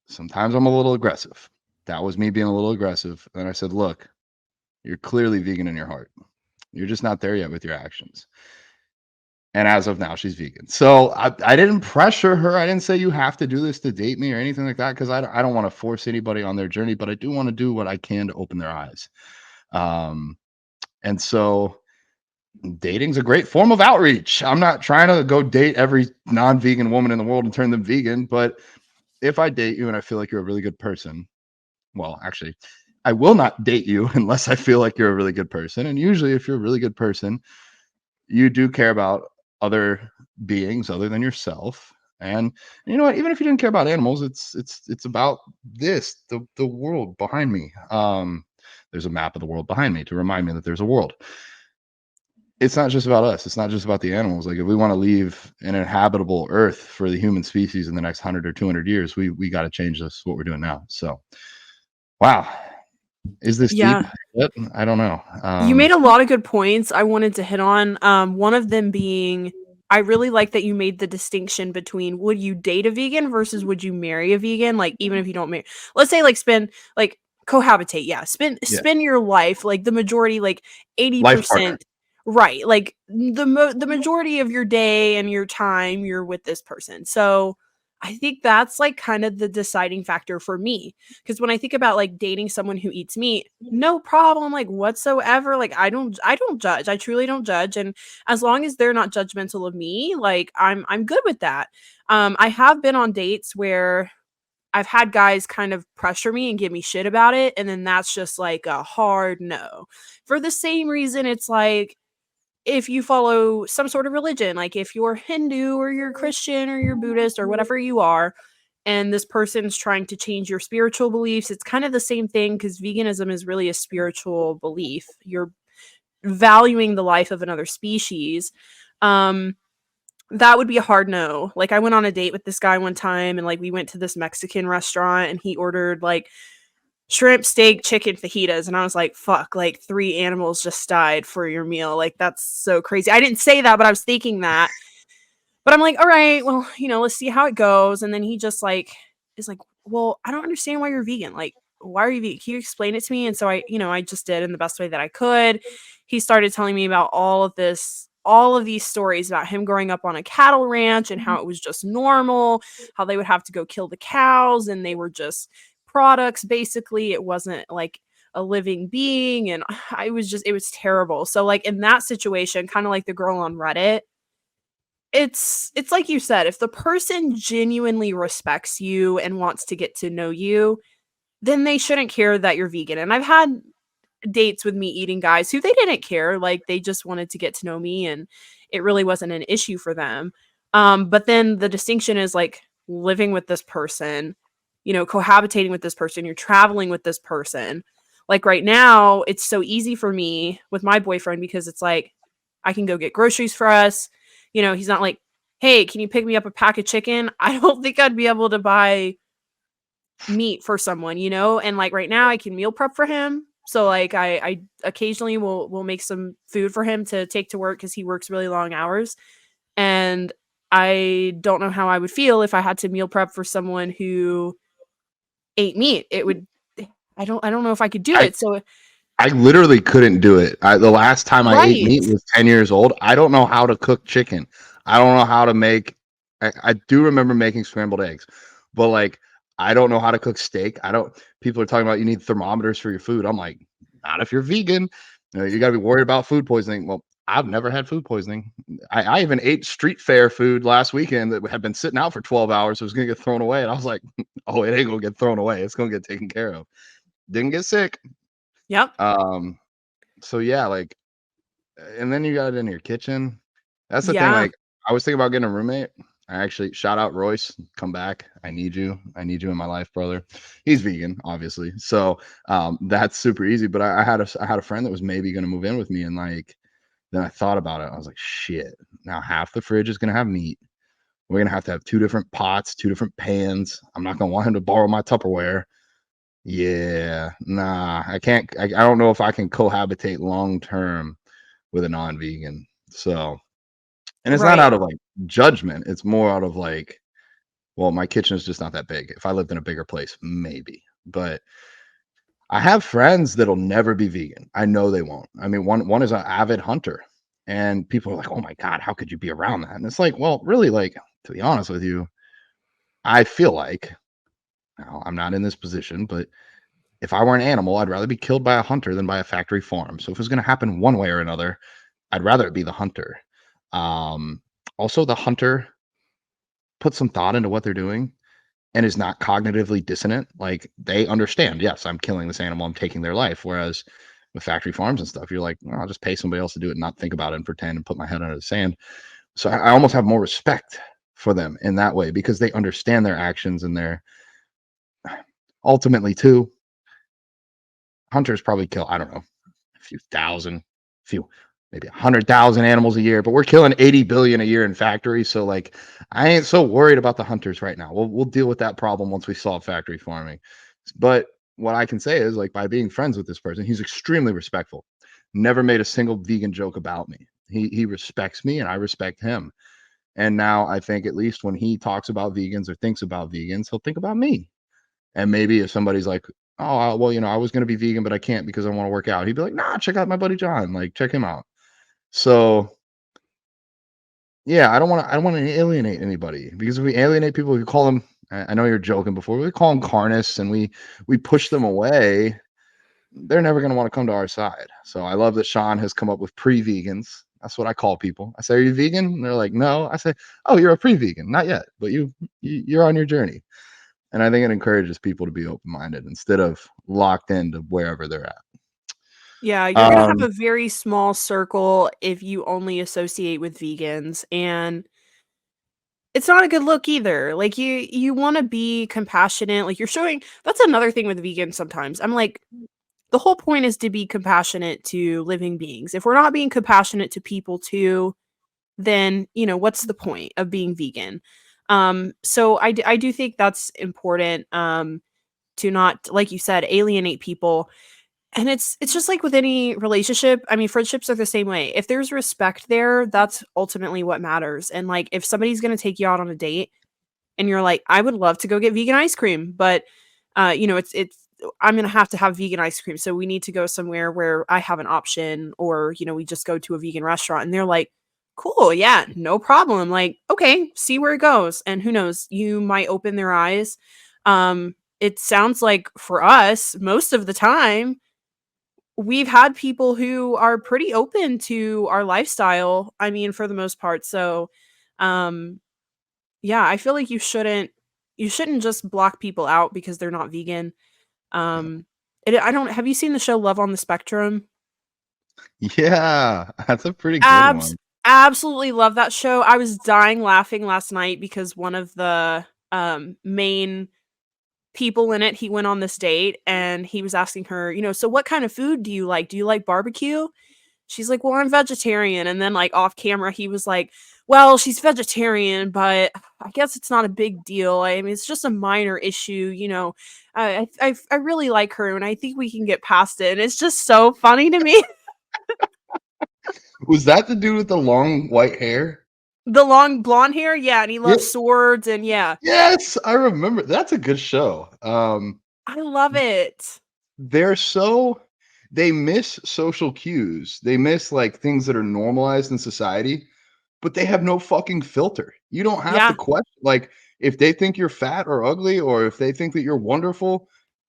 Sometimes I'm a little aggressive. That was me being a little aggressive. And I said, look, you're clearly vegan in your heart. You're just not there yet with your actions. And as of now, she's vegan. So I didn't pressure her. I didn't say you have to do this to date me or anything like that, because I don't want to force anybody on their journey, but I do want to do what I can to open their eyes. And so dating's a great form of outreach. I'm not trying to go date every non-vegan woman in the world and turn them vegan, but if I date you and I feel like you're a really good person, well, actually, I will not date you unless I feel like you're a really good person. And usually if you're a really good person, you do care about other beings other than yourself. And you know what, even if you didn't care about animals, it's about this, the world behind me. There's a map of the world behind me to remind me that there's a world. It's not just about us. It's not just about the animals. Like if we want to leave an inhabitable earth for the human species in the next 100 or 200 years, we got to change this, what we're doing now. So, wow. Is this deep? Yeah. I don't know. You made a lot of good points I wanted to hit on. One of them being, I really like that you made the distinction between would you date a vegan versus would you marry a vegan? Like, even if you don't marry, let's say, like, spend, like, cohabitate. Yeah. Spend your life, like, the majority, like, Life partner. 80%. Right. Like, the majority of your day and your time, you're with this person. So I think that's, like, kind of the deciding factor for me. Because when I think about, like, dating someone who eats meat, no problem, like, whatsoever. Like, I don't judge. I truly don't judge. And as long as they're not judgmental of me, like, I'm good with that. I have been on dates where I've had guys kind of pressure me and give me shit about it, and then that's just like a hard no. For the same reason, it's like if you follow some sort of religion, like if you're Hindu or you're Christian or you're Buddhist or whatever you are, and this person's trying to change your spiritual beliefs, it's kind of the same thing, because veganism is really a spiritual belief. You're valuing the life of another species. That would be a hard no. Like, I went on a date with this guy one time, and like we went to this Mexican restaurant and he ordered like shrimp, steak, chicken, fajitas, and I was like, fuck, like 3 animals just died for your meal. Like, that's so crazy. I didn't say that, but I was thinking that. But I'm like, all right, well, let's see how it goes. And then he just like is like, well, I don't understand why you're vegan. Like, why are you vegan? Can you explain it to me? And so I just did in the best way that I could. He started telling me about all of these stories about him growing up on a cattle ranch and how it was just normal, how they would have to go kill the cows and they were just products. Basically, it wasn't like a living being. And it was terrible. So like in that situation, kind of like the girl on Reddit, it's like you said, if the person genuinely respects you and wants to get to know you, then they shouldn't care that you're vegan. And I've had dates with me eating guys who they didn't care, like they just wanted to get to know me and it really wasn't an issue for them. But then the distinction is like living with this person, cohabitating with this person, you're traveling with this person. Like right now, it's so easy for me with my boyfriend because it's like I can go get groceries for us. He's not like, hey, can you pick me up a pack of chicken? I don't think I'd be able to buy meat for someone, and like right now I can meal prep for him. So like I occasionally will make some food for him to take to work because he works really long hours. And I don't know how I would feel if I had to meal prep for someone who ate meat. I don't know if I could do I it. So I literally couldn't do it. The last time I ate right. meat was 10 years old. I don't know how to cook chicken. I don't know how to make. I do remember making scrambled eggs, but like I don't know how to cook steak. I don't People are talking about you need thermometers for your food. I'm like, not if you're vegan. You got to be worried about food poisoning. Well, I've never had food poisoning. I even ate street fair food last weekend that had been sitting out for 12 hours. So it was going to get thrown away. And I was like, oh, it ain't going to get thrown away. It's going to get taken care of. Didn't get sick. Yep. Um, so yeah, like, and then you got it in your kitchen. That's the thing. Yeah. Like, I was thinking about getting a roommate. I actually shout out Royce. Come back. I need you. I need you in my life, brother. He's vegan, obviously. So that's super easy. But I had a friend that was maybe going to move in with me, and like then I thought about it. I was like, shit. Now half the fridge is going to have meat. We're going to have two different pots, two different pans. I'm not going to want him to borrow my Tupperware. Yeah, nah, I can't. I don't know if I can cohabitate long term with a non-vegan. So, and it's not Right. out of like judgment. It's more out of like, well, my kitchen is just not that big. If I lived in a bigger place, maybe. But I have friends that'll never be vegan. I know they won't. I mean, one is an avid hunter, and people are like, "Oh my god, how could you be around that?" And it's like, well, really, like to be honest with you, I feel like now I'm not in this position, but if I were an animal, I'd rather be killed by a hunter than by a factory farm. So if it's going to happen one way or another, I'd rather it be the hunter. Um, Also, the hunter puts some thought into what they're doing and is not cognitively dissonant. Like they understand, yes, I'm killing this animal, I'm taking their life. Whereas with factory farms and stuff, you're like, "Oh, I'll just pay somebody else to do it, and not think about it and pretend and put my head under the sand." So I almost have more respect for them in that way because they understand their actions and they're ultimately too. Hunters probably kill, I don't know, a few thousand, few, maybe 100,000 animals a year, but we're killing 80 billion a year in factories. So like, I ain't so worried about the hunters right now. We'll deal with that problem once we solve factory farming. But what I can say is like by being friends with this person, he's extremely respectful. Never made a single vegan joke about me. He respects me and I respect him. And now I think at least when he talks about vegans or thinks about vegans, he'll think about me. And maybe if somebody's like, oh, well, I was going to be vegan, but I can't because I want to work out. He'd be like, nah, check out my buddy John. Like, check him out. So yeah, I don't want to alienate anybody because if we alienate people, we call them. I know you're joking before. We call them carnists and we push them away. They're never going to want to come to our side. So I love that Sean has come up with pre-vegans. That's what I call people. I say, are you vegan? And they're like, no. I say, oh, you're a pre-vegan. Not yet, but you're on your journey. And I think it encourages people to be open-minded instead of locked into wherever they're at. Yeah, you're gonna have Um, a very small circle if you only associate with vegans, and it's not a good look either. Like you wanna be compassionate, like you're showing that's another thing with vegans sometimes. I'm like, the whole point is to be compassionate to living beings. If we're not being compassionate to people too, then, what's the point of being vegan? So I do think that's important, to not, like you said, alienate people. And it's just like with any relationship. I mean, friendships are the same way. If there's respect there, that's ultimately what matters. And like if somebody's gonna take you out on a date and you're like, I would love to go get vegan ice cream, but it's I'm gonna have to have vegan ice cream. So we need to go somewhere where I have an option, or we just go to a vegan restaurant and they're like, cool, yeah, no problem. Like, okay, see where it goes. And who knows, you might open their eyes. It sounds like for us, most of the time we've had people who are pretty open to our lifestyle, I mean, for the most part. So, um, yeah, I feel like you shouldn't just block people out because they're not vegan. Um, I don't have you seen the show Love on the Spectrum? yeah, that's a pretty good Abs one. Absolutely love that show. I was dying laughing last night because one of the main people in it, he went on this date and he was asking her, so what kind of food do you like? Do you like barbecue? She's like, "Well, I'm vegetarian." And then, like, off camera, he was like, "Well, she's vegetarian, but I guess it's not a big deal. I mean, it's just a minor issue. I really like her, and I think we can get past it." And it's just so funny to me. Was that the dude with the long white hair? The long blonde hair, yeah, and he Yeah. loves swords, and yeah, Yes, I remember. That's a good show. I love it. They're so they miss social cues. They miss like things that are normalized in society, but they have no fucking filter. You don't have to Yeah, question like If they think you're fat or ugly, or if they think that you're wonderful,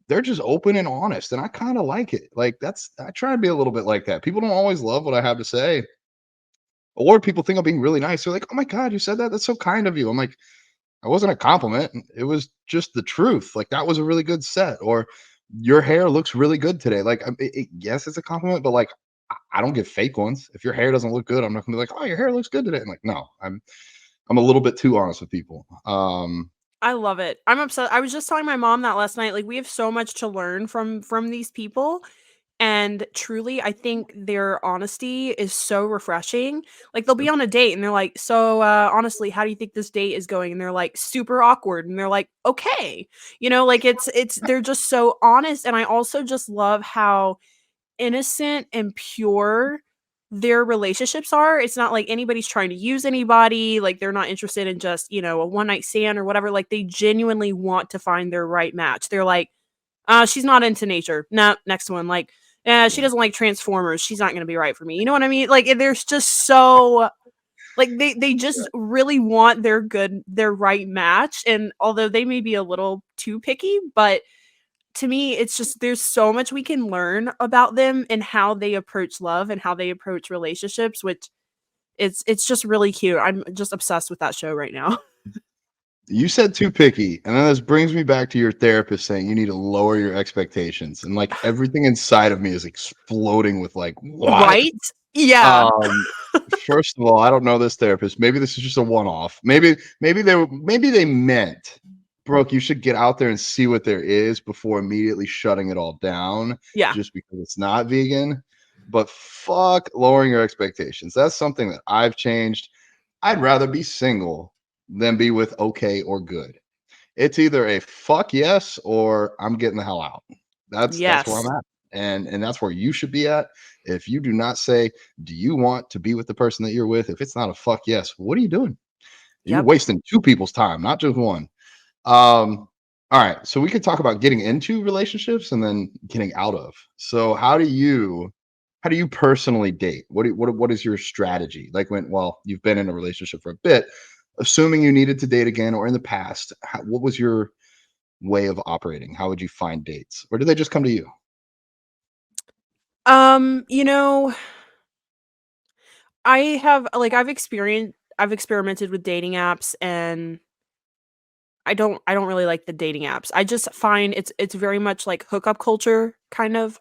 they're just open and honest, and I kind of like it. Like that's I try to be a little bit like that. People don't always love what I have to say, or people think I'm being really nice. They're like, "Oh my god, you said that? That's so kind of you." I'm like, "It wasn't a compliment. It was just the truth. Like that was a really good set." Or your hair looks really good today. Like, yes, it's a compliment, but like, I don't give fake ones. If your hair doesn't look good, I'm not gonna be like, "Oh, your hair looks good today." I'm like, no, I'm a little bit too honest with people. I love it. I'm obsessed. I was just telling my mom that last night. Like we have so much to learn from these people. And truly, I think their honesty is so refreshing. Like they'll be on a date and they're like, "So, honestly, how do you think this date is going?" And they're like, "Super awkward." And they're like, "Okay." Like it's they're just so honest, and I also just love how innocent and pure their relationships are. It's not like anybody's trying to use anybody, like they're not interested in just, a one night stand or whatever. Like they genuinely want to find their right match. They're like, she's not into nature. Nah, next one. Like, she Yeah. doesn't like Transformers. She's not gonna be right for me. You know what I mean? Like, there's just so like they Yeah. just really want their right match. And although they may be a little too picky, but to me, it's just there's so much we can learn about them and how they approach love and how they approach relationships, which it's just really cute. I'm just obsessed with that show right now. You said too picky, and then this brings me back to your therapist saying you need to lower your expectations, and like everything inside of me is exploding with like, what? Right? Yeah. Um, First of all, I don't know this therapist. Maybe this is just a one-off. Maybe they meant, Brooke, you should get out there and see what there is before immediately shutting it all down Yeah. just because it's not vegan. But fuck lowering your expectations. That's something that I've changed. I'd rather be single than be with okay or good. It's either a fuck yes or I'm getting the hell out. That's where I'm Yes. at. And that's where you should be at. If you do not say, do you want to be with the person that you're with? If it's not a fuck yes, what are you doing? You're Yep. wasting two people's time, not just one. Um, all right. So we could talk about getting into relationships and then getting out of. So how do you personally date? What is your strategy? Like well, you've been in a relationship for a bit, assuming you needed to date again or in the past, what was your way of operating? How would you find dates? Or do they just come to you? Um, you know, I have like I've experimented with dating apps, and I don't really like the dating apps. I just find it's very much like hookup culture kind of.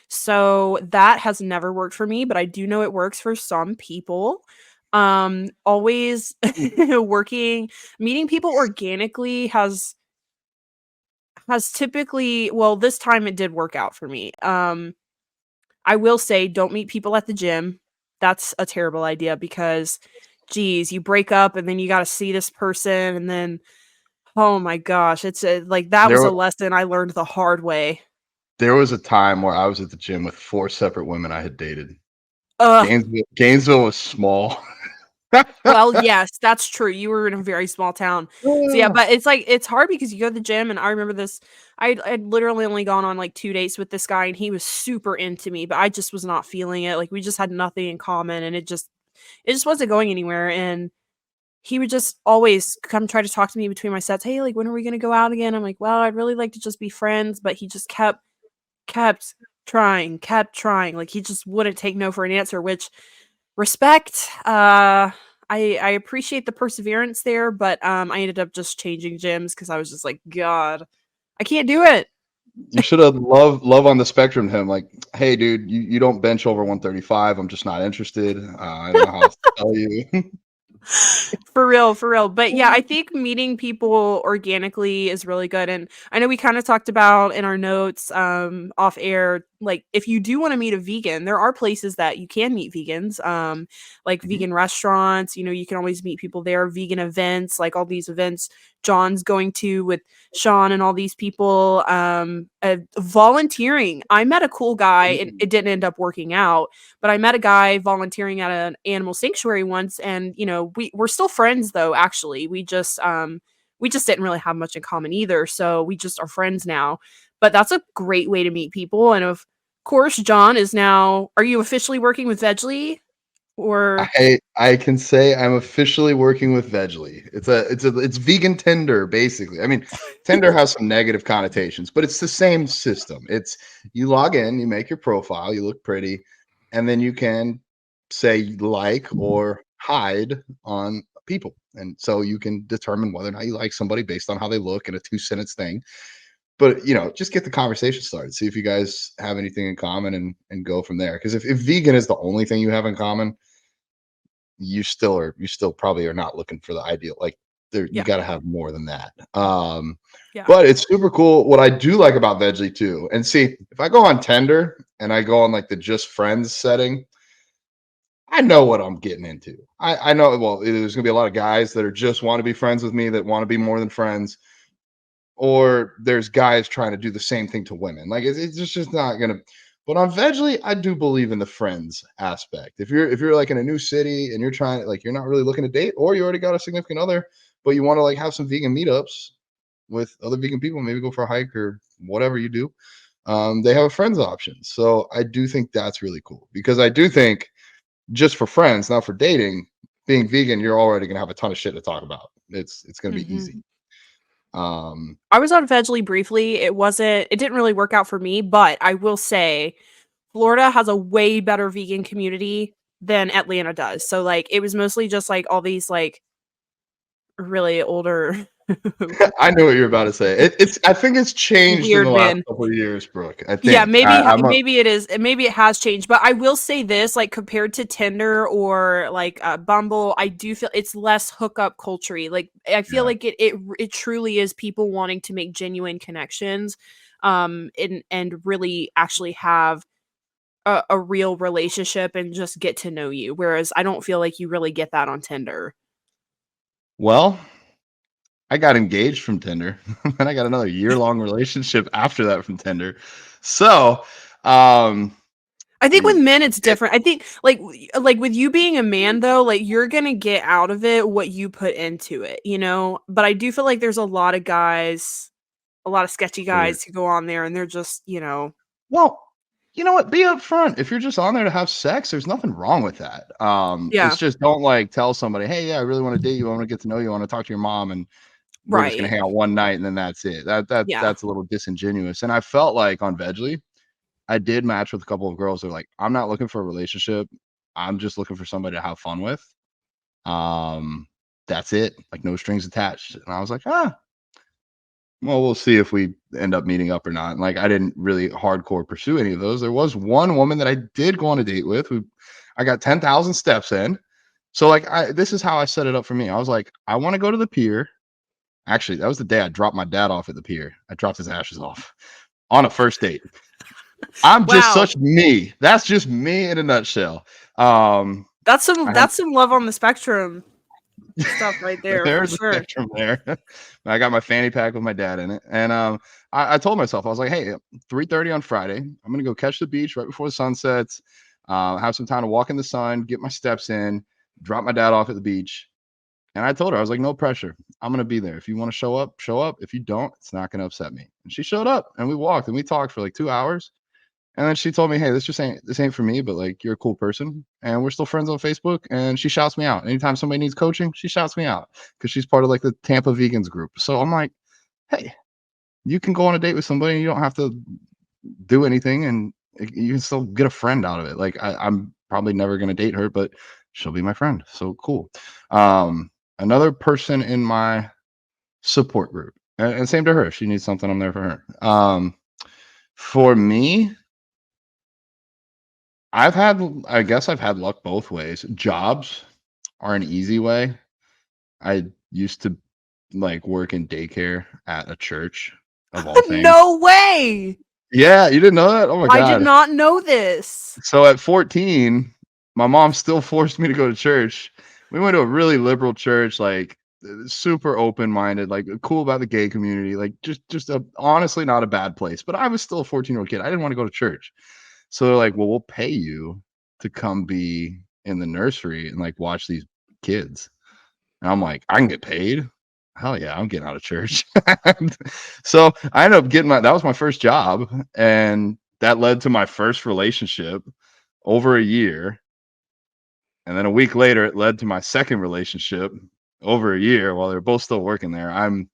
So that has never worked for me, but I do know it works for some people. Always working meeting people organically has typically, well, this time it did work out for me. I will say don't meet people at the gym. That's a terrible idea because geez, you break up and then you got to see this person, and then oh my gosh, it's like that was There a wa lesson I learned the hard way. there was a time where I was at the gym with 4 separate women I had dated. Ugh. Gainesville was small. Well, yes, that's true. You were in a very small town. So yeah, but it's like it's hard because you go to the gym, and I remember this. I'd literally only gone on like 2 dates with this guy, and he was super into me, but I just was not feeling it. Like we just had nothing in common, and it just wasn't going anywhere. And he would just always come try to talk to me between my sets. Hey, like when are we gonna go out again? I'm like, well, I'd really like to just be friends, but he just kept kept trying. Like he just wouldn't take no for an answer, which respect. I appreciate the perseverance there, but I ended up just changing gyms because I was just like, God, I can't do it. You should have love on the spectrum to him, like, hey, dude, you don't bench over 135. I'm just not interested. I don't know how else to tell you. For real, for real. But yeah, I think meeting people organically is really good. And I know we kind of talked about in our notes off air, like if you do want to meet a vegan, there are places that you can meet vegans, like Mhm. vegan restaurants. You can always meet people there, vegan events, like all these events John's going to with Sean and all these people. Volunteering. I met a cool guy, and it didn't end up working out, but I met a guy volunteering at an animal sanctuary once, and we're still friends though. Actually, we just didn't really have much in common either, so we just are friends now. But that's a great way to meet people, and of course, John is now. Are you officially working with Vegly? Or I can say I'm officially working with Vegly. It's vegan Tinder basically. I mean, Tinder has some negative connotations, but it's the same system. It's you log in, you make your profile, you look pretty, and then you can say like or hide on people. And so you can determine whether or not you like somebody based on how they look in a 2 sentence thing. But just get the conversation started. See if you guys have anything in common and go from there. Because if vegan is the only thing you have in common, you still probably are not looking for the ideal, like there you yeah, got to have more than that. yeah. But it's super cool. What I do like about Veggie too, and see, if I go on Tender and I go on like the just friends setting, I know what I'm getting into. I know, well, there's gonna be a lot of guys that are just want to be friends with me, that want to be more than friends, or there's guys trying to do the same thing to women. Like it's just not gonna. But on Vegly, I do believe in the friends aspect. If you're like in a new city and you're trying, like, you're not really looking to date, or you already got a significant other, but you want to like have some vegan meetups with other vegan people, maybe go for a hike or whatever you do. They have a friends option. So I do think that's really cool, because I do think just for friends, not for dating, being vegan, you're already gonna have a ton of shit to talk about. It's gonna be easy. Mhm. Um, I was on Vegly briefly. It didn't really work out for me, but I will say Florida has a way better vegan community than Atlanta does. So, like, it was mostly just, like, all these, like, really older I knew what you were about to say. It's I think it's changed in the weird last men. couple of years, Brooke. I Yeah, think I'm a maybe it is, maybe it has changed, but I will say this, like, compared to Tinder or, like, Bumble, I do feel it's less hookup culture-y. Like, I feel yeah. like it truly is people wanting to make genuine connections, and really actually have a real relationship and just get to know you, whereas I don't feel like you really get that on Tinder. Well, I got engaged from Tinder, and I got another year-long relationship after that from Tinder. So, um, I think with y- men it's it, different. I think like with you being a man though, like you're gonna get out of it what you put into it, you know? But I do feel like there's a lot of guys, a lot of sketchy sure. guys who go on there and they're just, you know, Well, you know what? Be upfront. If you're just on there to have sex, there's nothing wrong with that. It's yeah, just don't like tell somebody, hey, yeah, I really want to date you. I want to get to know you. I want to talk to your mom, and we're just gonna right. hang out one night and then that's it. Yeah. That's a little disingenuous. And I felt like on Vegly, I did match with a couple of girls that are like, I'm not looking for a relationship. I'm just looking for somebody to have fun with. Um, that's it. Like no strings attached. And I was like, well, we'll see if we end up meeting up or not. And like I didn't really hardcore pursue any of those. There was one woman that I did go on a date with who I got 10,000 steps in. So like this is how I set it up for me. I was like, I want to go to the pier. Actually, that was the day I dropped my dad off at the pier. I dropped his ashes off on a first date. I'm just Wow. such me. That's just me in a nutshell. Um, I had That's some love on the spectrum stuff right there for there's a sure. spectrum there. I got my fanny pack with my dad in it, and I told myself, I was like, hey, 3:30 on Friday, I'm gonna go catch the beach right before the sun sets. Have some time to walk in the sun, get my steps in, drop my dad off at the beach. And I told her, I was like, no pressure. I'm gonna be there. If you want to show up, show up. If you don't, it's not gonna upset me. And she showed up, and we walked and we talked for like 2 hours. And then she told me, hey, this ain't for me, but like you're a cool person. And we're still friends on Facebook. And she shouts me out. Anytime somebody needs coaching, she shouts me out because she's part of like the Tampa Vegans group. So I'm like, hey, you can go on a date with somebody and you don't have to do anything, and you can still get a friend out of it. Like I'm probably never gonna date her, but she'll be my friend. So cool. Another person in my support group. And same to her. If she needs something, I'm there for her. For me, I guess I've had luck both ways. Jobs are an easy way. I used to like work in daycare at a church of all things. No way. Yeah, you didn't know that? Oh my I did God. not know this. So at 14, my mom still forced me to go to church. We went to a really liberal church, like super open-minded, like cool about the gay community, like just a honestly not a bad place. But I was still a 14-year-old kid. I didn't want to go to church. So they're like, well, we'll pay you to come be in the nursery and like watch these kids. And I'm like, I can get paid. Hell yeah, I'm getting out of church. So I ended up getting that was my first job. And that led to my first relationship over a year. And then a week later, it led to my second relationship over a year while they're both still working there. I'm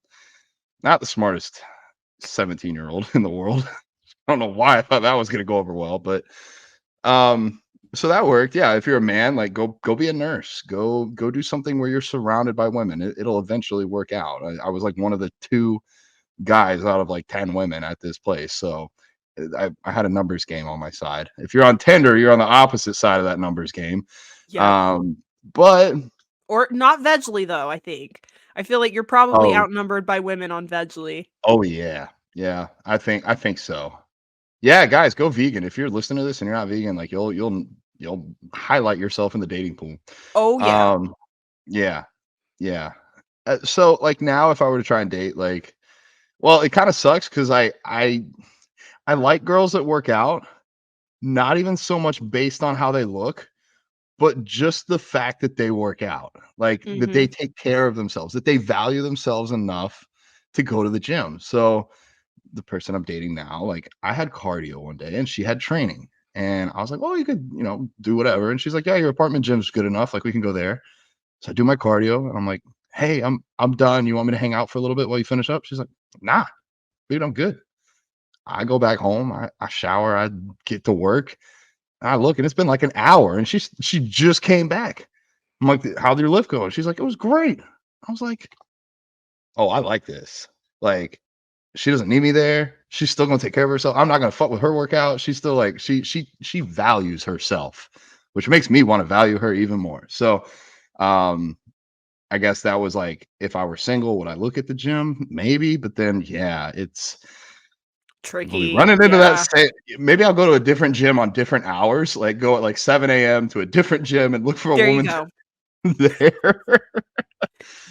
not the smartest 17-year-old in the world. I don't know why I thought that was going to go over well, but um so that worked. Yeah, if you're a man, like go be a nurse. Go do something where you're surrounded by women. It'll eventually work out. I was like one of the two guys out of like 10 women at this place. So I had a numbers game on my side. If you're on Tinder, you're on the opposite side of that numbers game. Yep. Um, but Or not Vegly though, I think. I feel like you're probably oh, outnumbered by women on Vegly. oh yeah. Yeah, I think so. Yeah, guys, go vegan. If you're listening to this and you're not vegan, like you'll highlight yourself in the dating pool. Oh yeah. Um, yeah, yeah. So like now, if I were to try and date, like, well, it kind of sucks because I like girls that work out, not even so much based on how they look, but just the fact that they work out, like that they Mhm. take care of themselves, that they value themselves enough to go to the gym. So the person I'm dating now, like I had cardio one day and she had training. And I was like, well, you could, do whatever. And she's like, yeah, your apartment gym's good enough. Like we can go there. So I do my cardio and I'm like, hey, I'm done. You want me to hang out for a little bit while you finish up? She's like, nah, dude, I'm good. I go back home, I shower, I get to work. I look and it's been like an hour and she just came back. I'm like, how'd your lift go? And she's like, it was great. I was like, oh, I like this. Like, she doesn't need me there. She's still gonna take care of herself. I'm not gonna fuck with her workout. She's still like she values herself, which makes me want to value her even more. So um I guess that was like if I were single, would I look at the gym? Maybe, but then yeah, it's we'll be Tricky. running into that Yeah. same maybe I'll go to a different gym on different hours, like go at like 7 a.m. to a different gym and look for a There you woman go. there.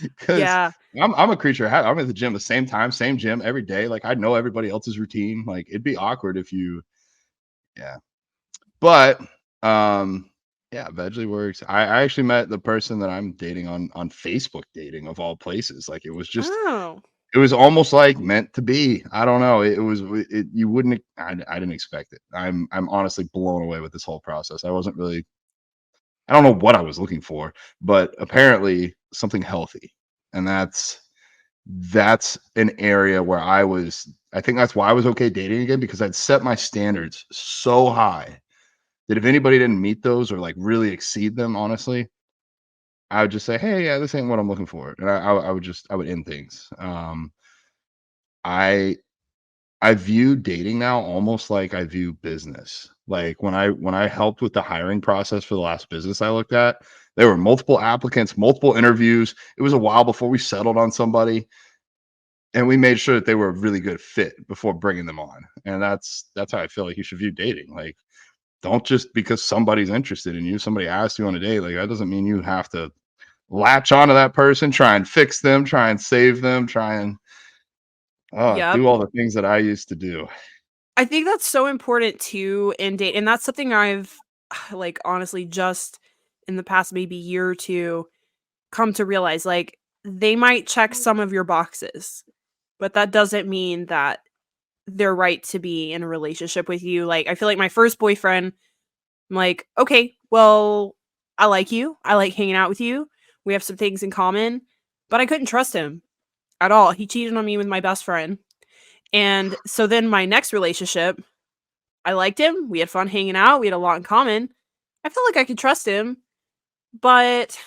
Because Yeah. I'm a creature of habit. I'm at the gym the same time, same gym every day. Like I know everybody else's routine. Like it'd be awkward if you, yeah. But yeah, Veggie works. I actually met the person that I'm dating on Facebook dating of all places. Like Oh. it was almost like meant to be. I don't know. You wouldn't. I didn't expect it. I'm honestly blown away with this whole process. I wasn't really. I don't know what I was looking for, but apparently something healthy, and that's an area where I think that's why I was okay dating again because I'd set my standards so high that if anybody didn't meet those or like really exceed them, honestly, I would just say, "Hey, yeah, this ain't what I'm looking for," and I would end things. I I view dating now almost like I view business. Like when I helped with the hiring process for the last business I looked at, there were multiple applicants, multiple interviews. It was a while before we settled on somebody, and we made sure that they were a really good fit before bringing them on. And that's how I feel like you should view dating. Like don't just because somebody's interested in you, somebody asked you on a date, like that doesn't mean you have to latch onto that person, try and fix them, try and save them, try and Yep. do all the things that I used to do. I think that's so important too in date, and that's something I've like honestly just in the past maybe year or two come to realize. Like they might check some of your boxes, but that doesn't mean that they're right to be in a relationship with you. Like I feel like my first boyfriend, I'm like, okay, well, I like you. I like hanging out with you. We have some things in common, but I couldn't trust him at all. He cheated on me with my best friend. And so then my next relationship, I liked him. We had fun hanging out. We had a lot in common. I felt like I could trust him, but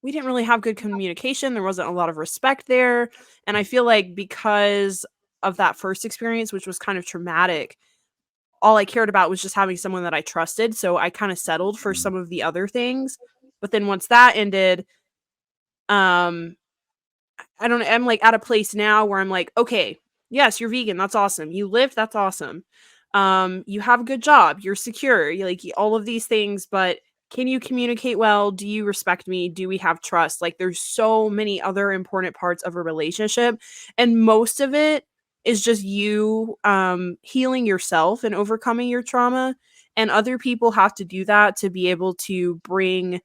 we didn't really have good communication. There wasn't a lot of respect there. And I feel like because of that first experience, which was kind of traumatic, all I cared about was just having someone that I trusted. So I kind of settled for some of the other things. But then once that ended, um, I don't know. I'm like at a place now where I'm like, okay, yes, you're vegan. That's awesome. You live. That's awesome. You have a good job. You're secure. You like all of these things, but can you communicate well? Do you respect me? Do we have trust? Like there's so many other important parts of a relationship, and most of it is just you healing yourself and overcoming your trauma, and other people have to do that to be able to bring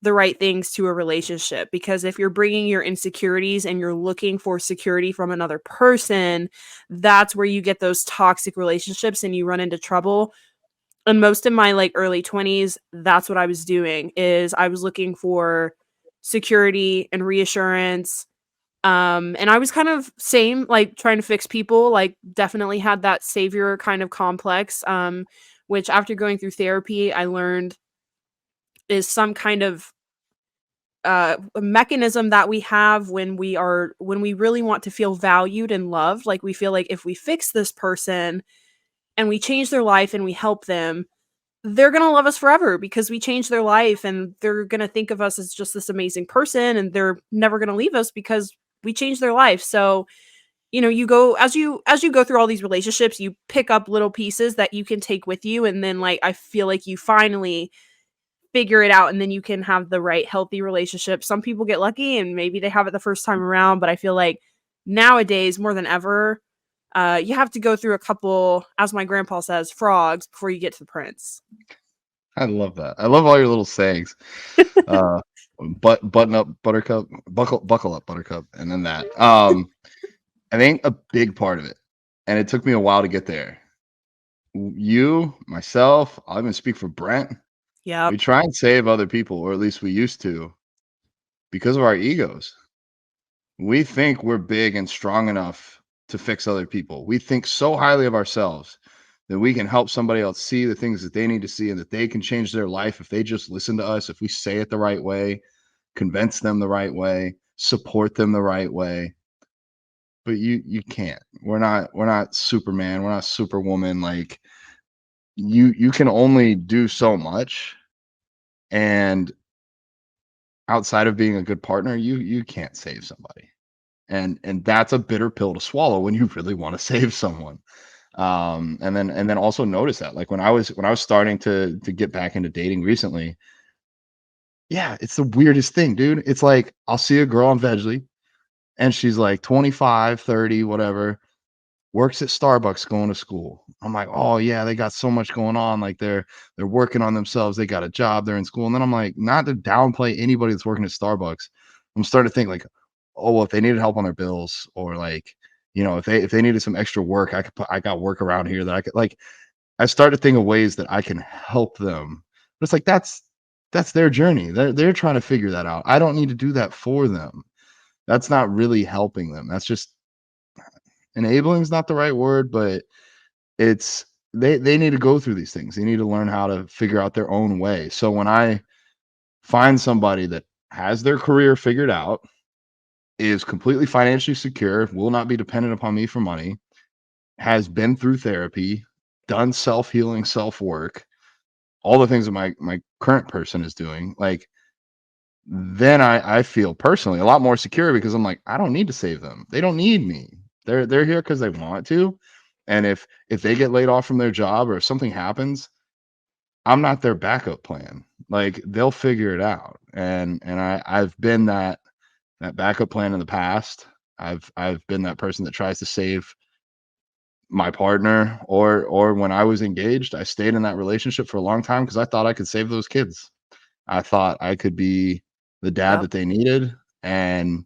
the right things to a relationship. Because if you're bringing your insecurities and you're looking for security from another person, that's where you get those toxic relationships and you run into trouble. And most of my like early 20s, that's what I was doing, is I was looking for security and reassurance. And I was kind of same, like trying to fix people, like definitely had that savior kind of complex, which after going through therapy, I learned is some kind of a mechanism that we have when we really want to feel valued and loved. Like we feel like if we fix this person and we change their life and we help them, they're going to love us forever because we changed their life, and they're going to think of us as just this amazing person, and they're never going to leave us because we changed their life. So, you know, you go as you go through all these relationships, you pick up little pieces that you can take with you, and then like I feel like you finally figure it out, and then you can have the right healthy relationship. Some people get lucky and maybe they have it the first time around, but I feel like nowadays more than ever, you have to go through a couple, as my grandpa says, frogs before you get to the prince. I love that. I love all your little sayings. Uh, button up, Buttercup, buckle up, Buttercup, and then that. I think a big part of it, and it took me a while to get there. You, myself, I'll even speak for Brent. We Yep. try and save other people, or at least we used to, because of our egos. We think we're big and strong enough to fix other people. We think so highly of ourselves that we can help somebody else see the things that they need to see, and that they can change their life if they just listen to us, if we say it the right way, convince them the right way, support them the right way. But you can't. We're not Superman, we're not Superwoman. Like you can only do so much, and outside of being a good partner, you can't save somebody. And that's a bitter pill to swallow when you really want to save someone. And then also notice that, like when I was starting to get back into dating recently, yeah, it's the weirdest thing, dude. It's like I'll see a girl on Veggie and she's like 25, 30, whatever, works at Starbucks going to school. I'm like, oh yeah, they got so much going on. Like they're working on themselves, they got a job, they're in school. And then I'm like, not to downplay anybody that's working at Starbucks. I'm starting to think like, oh well, if they needed help on their bills, or like, if they needed some extra work, I got work around here that I could like. I start to think of ways that I can help them. But it's like that's their journey. They're trying to figure that out. I don't need to do that for them. That's not really helping them. That's just enabling is not the right word, but it's they need to go through these things. They need to learn how to figure out their own way. So when I find somebody that has their career figured out, is completely financially secure, will not be dependent upon me for money, has been through therapy, done self-healing, self-work, all the things that my current person is doing, like then I feel personally a lot more secure because I'm like, I don't need to save them. They don't need me. They're here because they want to. And if they get laid off from their job or if something happens, I'm not their backup plan. Like they'll figure it out. And I've been that backup plan in the past. I've been that person that tries to save my partner, or when I was engaged, I stayed in that relationship for a long time because I thought I could save those kids. I thought I could be the dad Yep. that they needed, and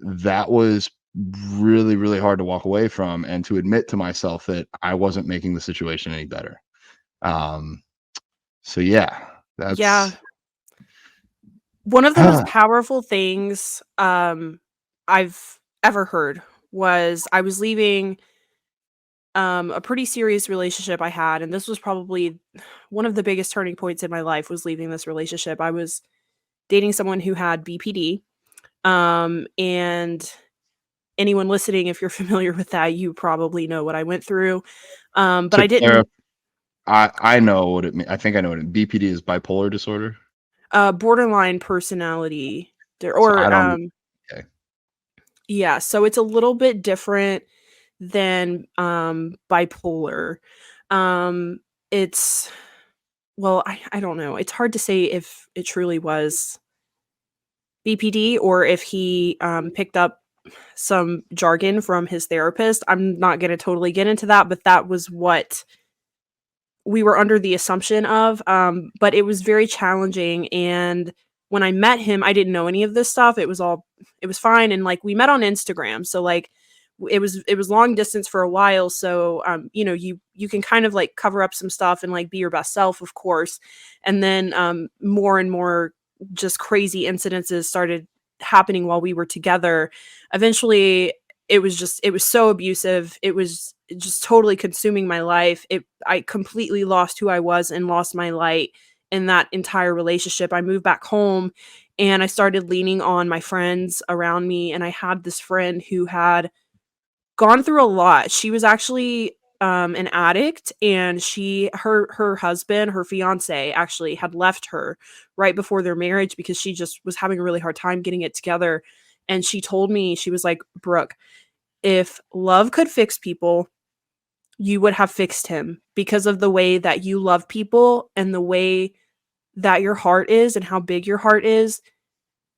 that was really, really hard to walk away from and to admit to myself that I wasn't making the situation any better. Um, so yeah, Yeah. that's One of the most powerful things I've ever heard was I was leaving a pretty serious relationship I had, and this was probably one of the biggest turning points in my life, was leaving this relationship. I was dating someone who had BPD. And anyone listening, if you're familiar with that, you probably know what I went through. But to I didn't. clarify. I know what it means. I think I know what BPD is, bipolar disorder. Borderline personality So I or don't. Okay. yeah, so it's a little bit different than bipolar. Um it's well, I don't know. It's hard to say if it truly was BPD or if he picked up some jargon from his therapist. I'm not going to totally get into that, but that was what we were under the assumption of. But it was very challenging. And when I met him, I didn't know any of this stuff. It was fine. And like we met on Instagram. So like it was long distance for a while, so you can kind of like cover up some stuff and like be your best self, of course. And then more and more just crazy incidences started happening while we were together. Eventually it was so abusive. It was just totally consuming my life. I completely lost who I was and lost my light in that entire relationship. I moved back home and I started leaning on my friends around me, and I had this friend who had gone through a lot. She was actually an addict, and her husband, her fiance, actually had left her right before their marriage because she just was having a really hard time getting it together. And she told me, she was like, "Brooke, if love could fix people, you would have fixed him because of the way that you love people and the way that your heart is and how big your heart is.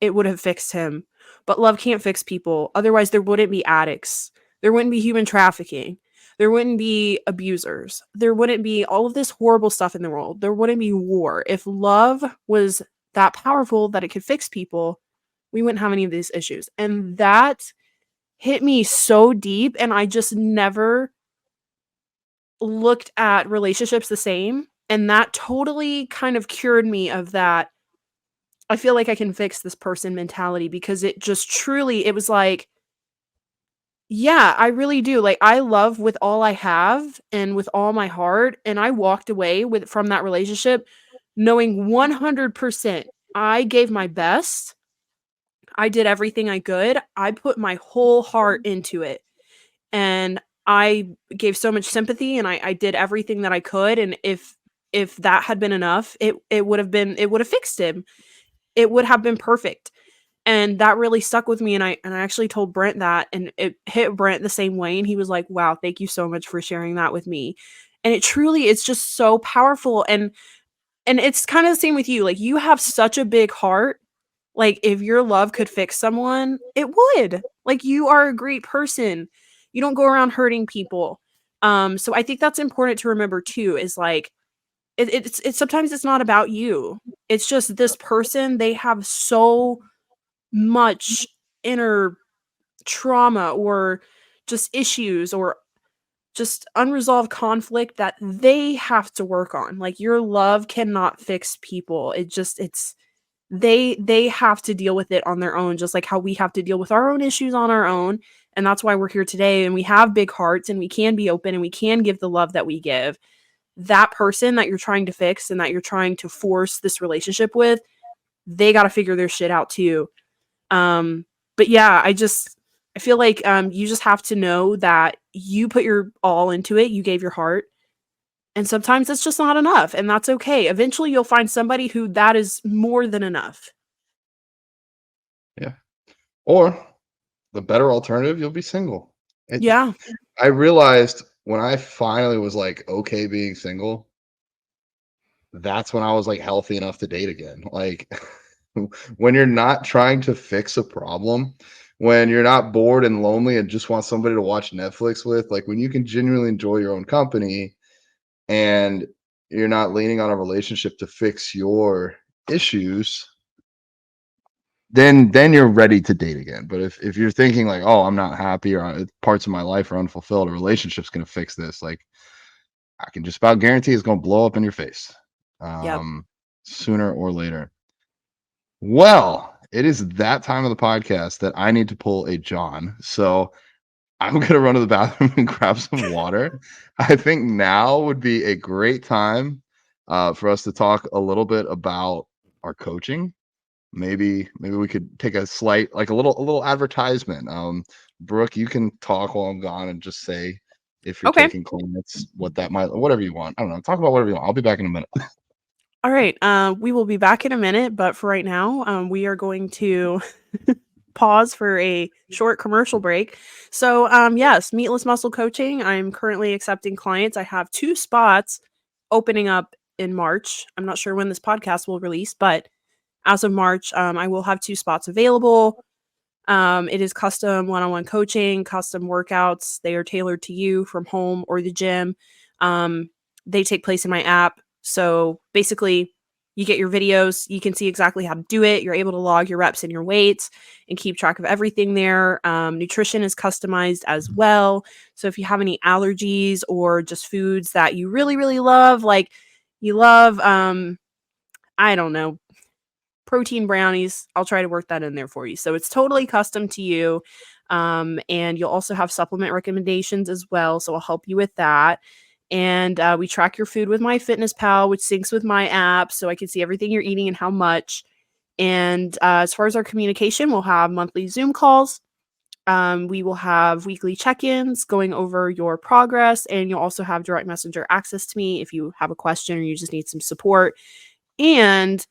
It would have fixed him. But love can't fix people. Otherwise, there wouldn't be addicts. There wouldn't be human trafficking. There wouldn't be abusers. There wouldn't be all of this horrible stuff in the world. There wouldn't be war. If love was that powerful that it could fix people, we wouldn't have any of these issues." And that hit me so deep. And I just never looked at relationships the same. And that totally kind of cured me of that I feel like I can fix this person mentality, because it just truly, it was like, yeah, I really do. Like, I love with all I have and with all my heart. And I walked away from that relationship knowing 100% I gave my best. I did everything I could. I put my whole heart into it. And I gave so much sympathy, and I did everything that I could. And if that had been enough, it would have fixed him. It would have been perfect. And that really stuck with me, and I actually told Brent that, and it hit Brent the same way, and he was like, "Wow, thank you so much for sharing that with me." And it truly, it's just so powerful. And it's kind of the same with you. Like, you have such a big heart. Like, if your love could fix someone, it would. Like, you are a great person. You don't go around hurting people. So I think that's important to remember too, is like, it's sometimes it's not about you. It's just this person, they have so much inner trauma or just issues or just unresolved conflict that they have to work on. Like, your love cannot fix people. It's they have to deal with it on their own, just like how we have to deal with our own issues on our own. And that's why we're here today, and we have big hearts, and we can be open, and we can give the love that we give. That person that you're trying to fix and that you're trying to force this relationship with, they got to figure their shit out too. But yeah, I feel like you just have to know that you put your all into it, you gave your heart, and sometimes it's just not enough, and that's okay. Eventually you'll find somebody who that is more than enough. Yeah. Or the better alternative, you'll be single. It, Yeah. I realized when I finally was like okay being single, that's when I was like healthy enough to date again. Like when you're not trying to fix a problem, when you're not bored and lonely and just want somebody to watch Netflix with, like when you can genuinely enjoy your own company and you're not leaning on a relationship to fix your issues, then you're ready to date again. But if you're thinking like, oh, I'm not happy or parts of my life are unfulfilled, a relationship's going to fix this, like I can just about guarantee it's going to blow up in your face Yep. um, sooner or later. Well, it is that time of the podcast that I need to pull a John. So I'm going to run to the bathroom and grab some water. I think now would be a great time for us to talk a little bit about our coaching. Maybe we could take a slight, like a little advertisement. Brooke, you can talk while I'm gone and just say if you're Okay. taking clients, what that might, whatever you want. I don't know. Talk about whatever you want. I'll be back in a minute. All right. We will be back in a minute, but for right now, we are going to pause for a short commercial break. So, yes, Meatless Muscle Coaching. I'm currently accepting clients. I have 2 spots opening up in March. I'm not sure when this podcast will release, but as of March, I will have 2 spots available. It is custom one-on-one coaching, custom workouts. They are tailored to you from home or the gym. They take place in my app. So basically, You get your videos, you can see exactly how to do it. You're able to log your reps and your weights and keep track of everything there. Nutrition is customized as well. So if you have any allergies or just foods that you really, really love, like you love, I don't know, protein brownies, I'll try to work that in there for you. So it's totally custom to you. And you'll also have supplement recommendations as well. So I'll help you with that. And we track your food with MyFitnessPal, which syncs with my app. So I can see everything you're eating and how much. And as far as our communication, we'll have monthly Zoom calls. We will have weekly check-ins going over your progress. And you'll also have direct messenger access to me if you have a question or you just need some support. And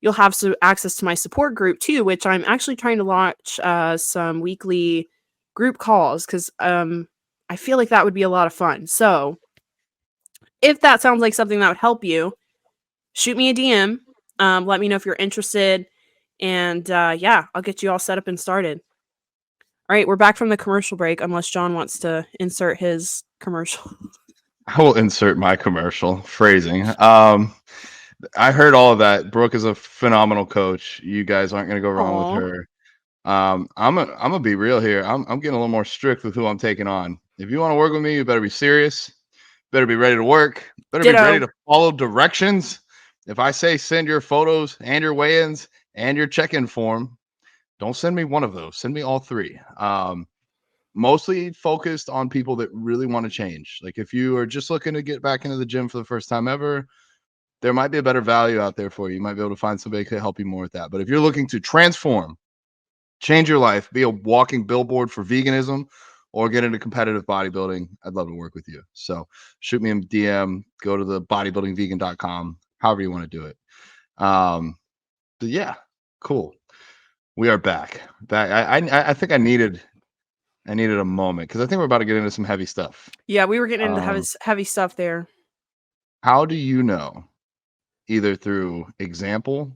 you'll have some access to my support group too, which I'm actually trying to launch some weekly group calls because I feel like that would be a lot of fun. So if that sounds like something that would help you, shoot me a DM. Let me know if you're interested. And yeah, I'll get you all set up and started. All right, we're back from the commercial break, unless John wants to insert his commercial. I will insert my commercial phrasing. I heard all of that. Brooke is a phenomenal coach. You guys aren't going to go wrong with Aw. her. I'm gonna be real here. I'm getting a little more strict with who I'm taking on. If you want to work with me, you better be serious. Better be ready to work. Better be ready Ditto. to follow directions. If I say send your photos and your weigh-ins and your check-in form, don't send me one of those. Send me all three. Mostly focused on people that really want to change. Like if you are just looking to get back into the gym for the first time ever, there might be a better value out there for you. You might be able to find somebody who can help you more with that. But if you're looking to transform, change your life, be a walking billboard for veganism, or get into competitive bodybuilding, I'd love to work with you. So shoot me a DM, go to the bodybuildingvegan.com, however you want to do it. But yeah, cool. We are back. I think I needed a moment because I think we're about to get into some heavy stuff. Yeah, we were getting into Um, heavy stuff there. how do you know, either through example,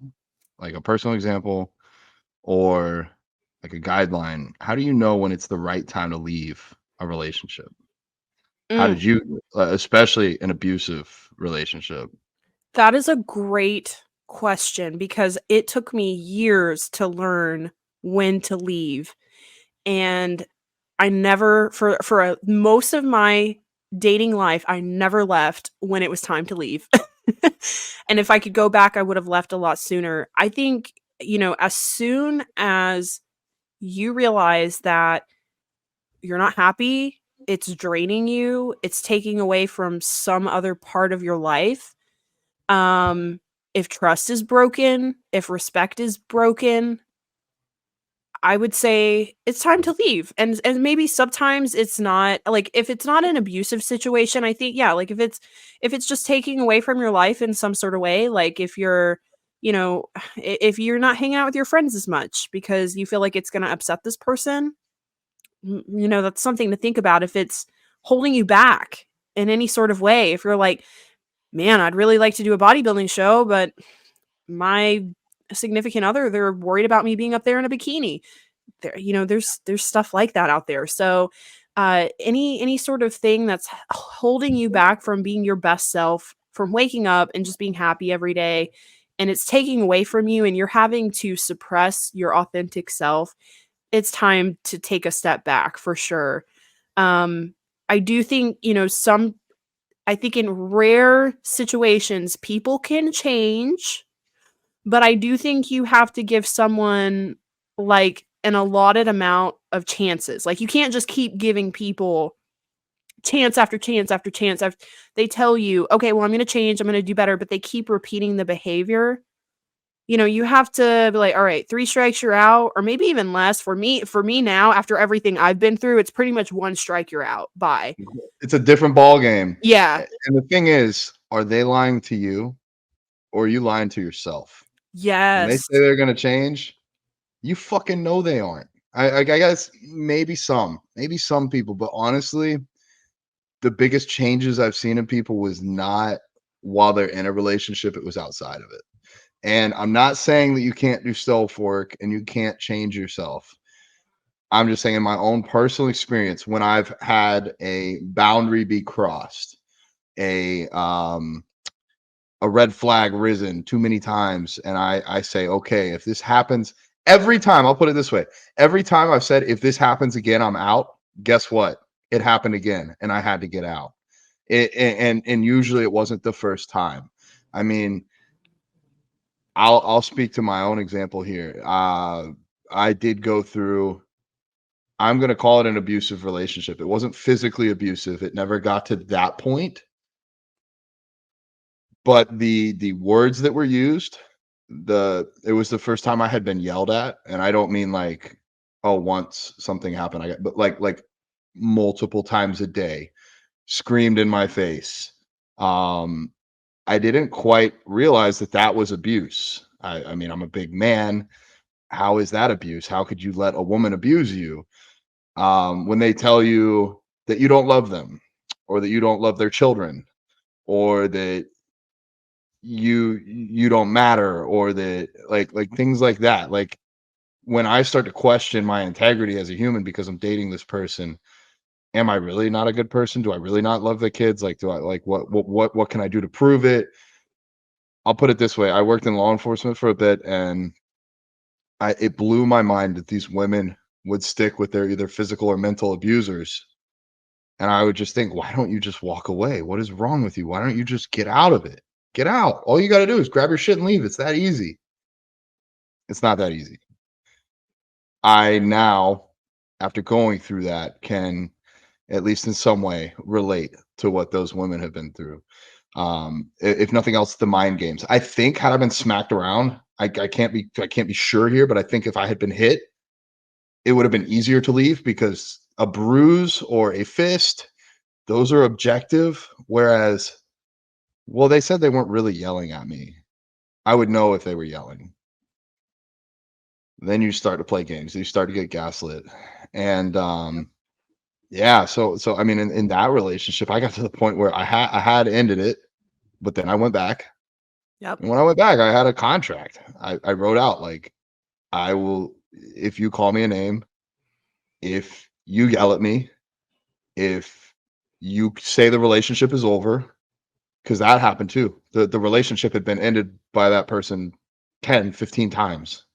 like a personal example, or like a guideline, how do you know when it's the right time to leave a relationship? How Mm. did you, especially an abusive relationship? That is a great question because it took me years to learn when to leave. And I never most of my dating life, I never left when it was time to leave. And if I could go back, I would have left a lot sooner. I think, as soon as you realize that you're not happy, it's draining you, it's taking away from some other part of your life, if trust is broken, if respect is broken, I would say it's time to leave. And maybe sometimes it's not like if it's not an abusive situation, I think yeah, like if it's just taking away from your life in some sort of way, like if you're, you know, if you're not hanging out with your friends as much because you feel like it's going to upset this person, that's something to think about if it's holding you back in any sort of way. If you're like, man, I'd really like to do a bodybuilding show, but my significant other, they're worried about me being up there in a bikini. There's stuff like that out there. So any sort of thing that's holding you back from being your best self, from waking up and just being happy every day, and it's taking away from you and you're having to suppress your authentic self, it's time to take a step back for sure. I do think, I think in rare situations people can change, but I do think you have to give someone like an allotted amount of chances. Like you can't just keep giving people chance after chance after chance after they tell you, "Okay, well I'm going to change, I'm going to do better," but they keep repeating the behavior. You have to be like, "All right, 3 strikes you're out," or maybe even less. For me now after everything I've been through, it's pretty much 1 strike you're out. Bye. It's a different ball game. Yeah. And the thing is, are they lying to you or are you lying to yourself? When they say Yes. they're going to change, you fucking know they aren't. I guess maybe some people, but honestly, the biggest changes I've seen in people was not while they're in a relationship, it was outside of it. And I'm not saying that you can't do self work and you can't change yourself. I'm just saying in my own personal experience, when I've had a boundary be crossed, a a red flag risen too many times, and I say, okay, if this happens every time, I'll put it this way: every time I've said, if this happens again, I'm out. Guess what? It happened again, and I had to get out. And usually it wasn't the first time. I mean, I'll speak to my own example here. I did go through. I'm going to call it an abusive relationship. It wasn't physically abusive. It never got to that point, but the words that were used, it was the first time I had been yelled at, and I don't mean like, oh, once something happened, but like multiple times a day, screamed in my face. Um, I didn't quite realize that that was abuse. I mean, I'm a big man. How is that abuse? How could you let a woman abuse you? When they tell you that you don't love them, or that you don't love their children, or that you don't matter, or that like things like that. Like when I start to question my integrity as a human because I'm dating this person, am I really not a good person? Do I really not love the kids? Like, do I like what can I do to prove it? I'll put it this way: I worked in law enforcement for a bit, and it blew my mind that these women would stick with their either physical or mental abusers. And I would just think, why don't you just walk away? What is wrong with you? Why don't you just get out of it? Get out. All you got to do is grab your shit and leave. It's that easy. It's not that easy. I now, after going through that, can at least in some way relate to what those women have been through. If nothing else, the mind games. I think had I been smacked around, I can't be sure here, but I think if I had been hit, it would have been easier to leave, because a bruise or a fist, those are objective. Whereas, well, they said they weren't really yelling at me. I would know if they were yelling. Then you start to play games. You start to get gaslit. And Yep. yeah, so I mean, in that relationship, I got to the point where I had ended it, but then I went back. Yep. And when I went back, I had a contract. I wrote out like, I will, if you call me a name, if you yell at me, if you say the relationship is over, because that happened too. The relationship had been ended by that person 10, 15 times.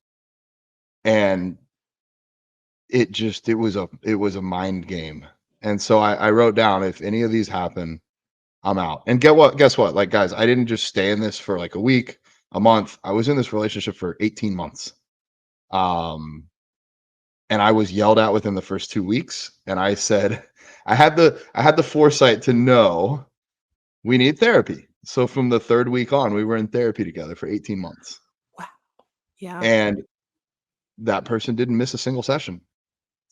And it was a mind game. And so I wrote down, if any of these happen, I'm out. And guess what? Like, guys, I didn't just stay in this for like a week, a month. I was in this relationship for 18 months. Um, and I was yelled at within the first 2 weeks. And I said, I had the foresight to know we need therapy. So from the third week on, we were in therapy together for 18 months. Wow. Yeah. And that person didn't miss a single session.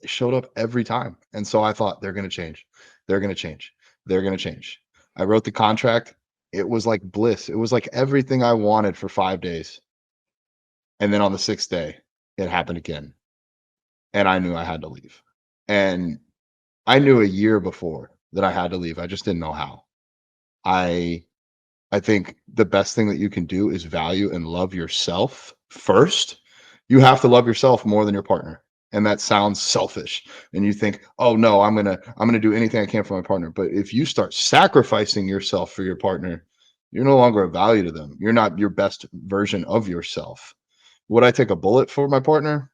They showed up every time. And so I thought, they're going to change. They're going to change. They're going to change. I wrote the contract. It was like bliss. It was like everything I wanted for 5 days. And then on the sixth day, it happened again. And I knew I had to leave. And I knew a year before that I had to leave. I just didn't know how. I I think the best thing that you can do is value and love yourself first. You have to love yourself more than your partner. And that sounds selfish. And you think, "Oh no, I'm going to do anything I can for my partner." But if you start sacrificing yourself for your partner, you're no longer of value to them. You're not your best version of yourself. Would I take a bullet for my partner?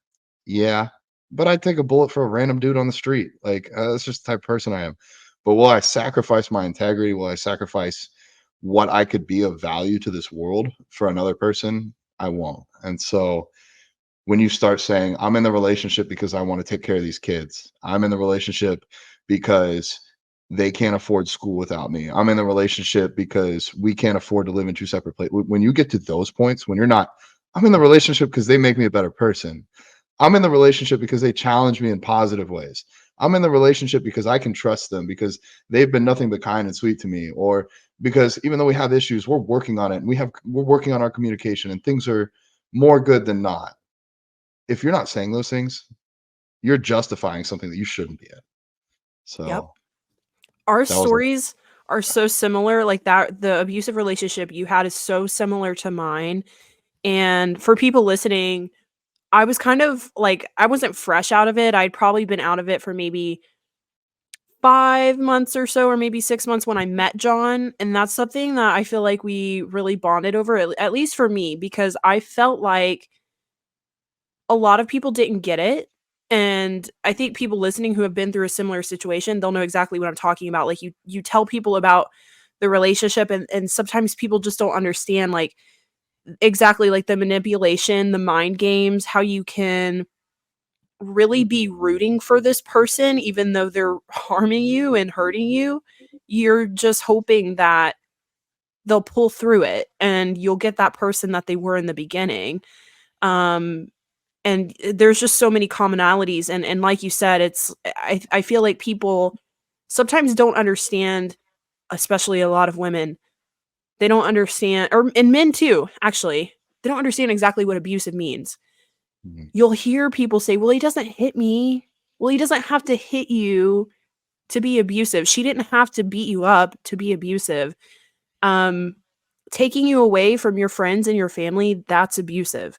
Yeah, but I'd take a bullet for a random dude on the street. Like, that's just the type of person I am. But will I sacrifice my integrity? Will I sacrifice what I could be of value to this world for another person? I won't. And so when you start saying, I'm in the relationship because I want to take care of these kids, I'm in the relationship because they can't afford school without me, I'm in the relationship because we can't afford to live in two separate places. When you get to those points, when you're not, I'm in the relationship because they make me a better person, I'm in the relationship because they challenge me in positive ways, I'm in the relationship because I can trust them, because they've been nothing but kind and sweet to me, or because even though we have issues, we're working on it, and we're working on our communication, and things are more good than not. If you're not saying those things, you're justifying something that you shouldn't be in. Yep. So Our that was a stories are so similar. Like that, the abusive relationship you had is so similar to mine. And for people listening, I was kind of like, I wasn't fresh out of it. I'd probably been out of it for maybe 5 months or so, or maybe 6 months when I met John. And that's something that I feel like we really bonded over, at least for me, because I felt like a lot of people didn't get it. And I think people listening who have been through a similar situation, they'll know exactly what I'm talking about. Like you tell people about the relationship, and sometimes people just don't understand like exactly like the manipulation, the mind games, how you can really be rooting for this person even though they're harming you and hurting you. You're just hoping that they'll pull through it and you'll get that person that they were in the beginning. Um and there's just so many commonalities, and like you said, I feel like people sometimes don't understand, especially a lot of women. They don't understand, or and men too, actually. They don't understand exactly what abusive means. Mhm. You'll hear people say, "Well, he doesn't hit me." Well, he doesn't have to hit you to be abusive. She didn't have to beat you up to be abusive. Um Taking you away from your friends and your family, that's abusive.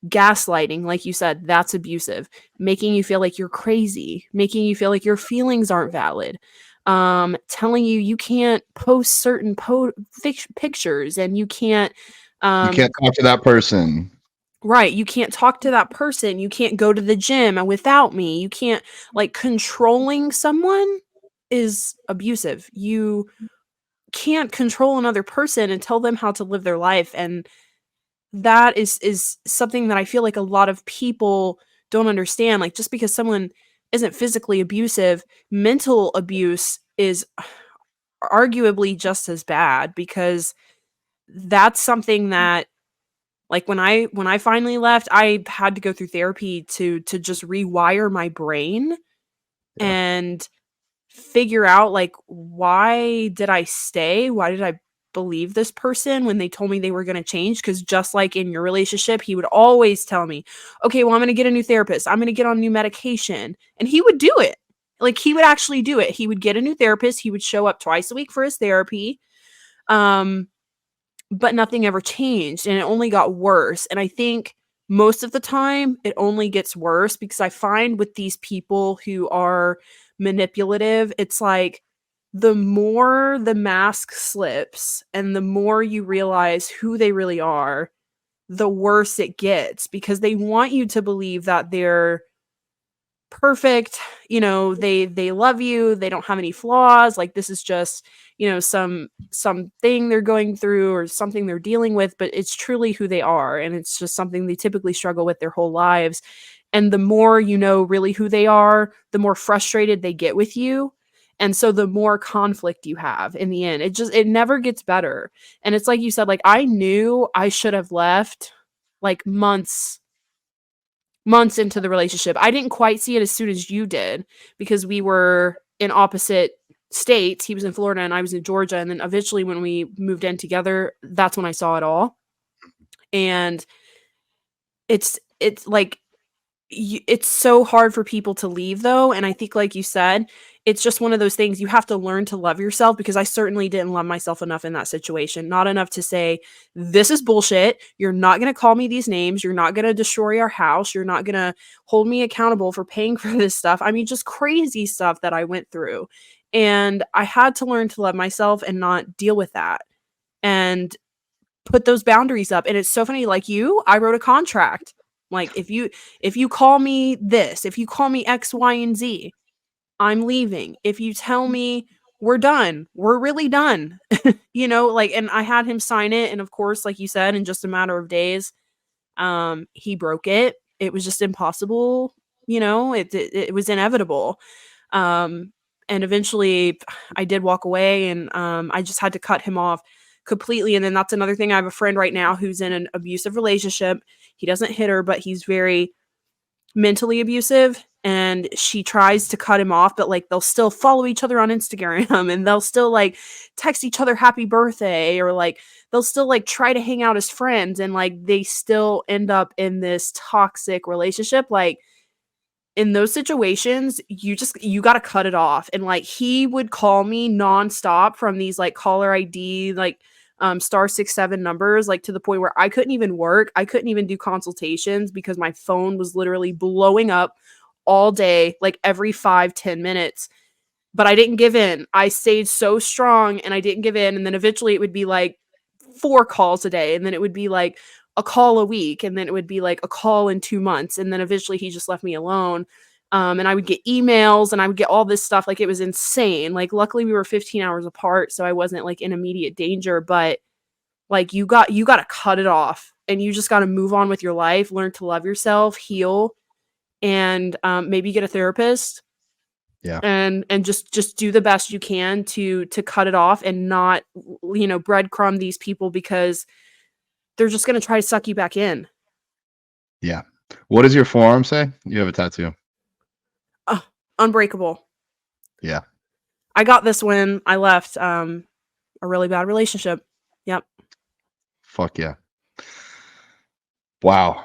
Gaslighting, like you said, that's abusive. Making you feel like you're crazy, making you feel like your feelings aren't valid. Telling you you can't post certain pictures, and you can't You um can't talk to that person. right, you can't talk to that person, you can't go to the gym without me, you can't, like, controlling someone is abusive. You can't control another person and tell them how to live their life, and that is something that I feel like a lot of people don't understand. Like, just because someone isn't physically abusive, mental abuse is arguably just as bad, because that's something that, like, when I finally left, I had to go through therapy to just rewire my brain Yeah. and figure out, like, why did I stay? Why did I believe this person when they told me they were going to change? Because just like in your relationship, he would always tell me, okay, well, I'm going to get a new therapist, I'm going to get on new medication, and he would do it. Like, he would actually do it. He would get a new therapist, he would show up twice a week for his therapy. um but nothing ever changed, and it only got worse. And I think most of the time it only gets worse, because I find with these people who are manipulative, it's like the more the mask slips and the more you realize who they really are, the worse it gets, because they want you to believe that they're perfect. They love you, they don't have any flaws, like this is just, something they're going through or something they're dealing with, but it's truly who they are, and it's just something they typically struggle with their whole lives. And the more you know really who they are, the more frustrated they get with you, and so the more conflict you have in the end. It never gets better. And it's like you said, like, I knew I should have left, like, months into the relationship. I didn't quite see it as soon as you did, because we were in opposite states. He was in Florida and I was in Georgia. And then eventually, when we moved in together, that's when I saw it all. And it's like, it's so hard for people to leave, though. And I think, like you said, it's just one of those things. You have to learn to love yourself, because I certainly didn't love myself enough in that situation. Not enough to say, this is bullshit. You're not going to call me these names. You're not going to destroy our house. You're not going to hold me accountable for paying for this stuff. I mean, just crazy stuff that I went through. And I had to learn to love myself and not deal with that, and put those boundaries up. And it's so funny, like, I wrote a contract. Like, if you call me this, if you call me X, Y, and Z, I'm leaving. If you tell me we're done, we're really done. Like, and I had him sign it, and of course, like you said, in just a matter of days, he broke it. It was just impossible. It was inevitable. Um, and eventually I did walk away, and I just had to cut him off completely. And then that's another thing. I have a friend right now who's in an abusive relationship. He doesn't hit her, but he's very mentally abusive, and she tries to cut him off, but like they'll still follow each other on Instagram, and they'll still like text each other happy birthday, or like they'll still like try to hang out as friends, and like they still end up in this toxic relationship. Like, in those situations, you got to cut it off. And like, he would call me nonstop from these like caller ID, like *67 numbers, like to the point where I couldn't even work. I couldn't even do consultations, because my phone was literally blowing up all day, like every 5-10 minutes. but I didn't give in. I stayed so strong and I didn't give in. And then eventually it would be like 4 calls a day. And then it would be like a call a week. And then it would be like a call in 2 months. And then eventually he just left me alone. And I would get emails and I would get all this stuff. Like, it was insane. Like, luckily we were 15 hours apart, so I wasn't like in immediate danger. But like, you got to cut it off and you just got to move on with your life, learn to love yourself, heal, and maybe get a therapist, Yeah. and just do the best you can to cut it off and not, breadcrumb these people, because they're just going to try to suck you back in. Yeah. What does your forearm say? You have a tattoo. Unbreakable. Yeah. I got this when I left a really bad relationship. Yep. Fuck yeah. Wow.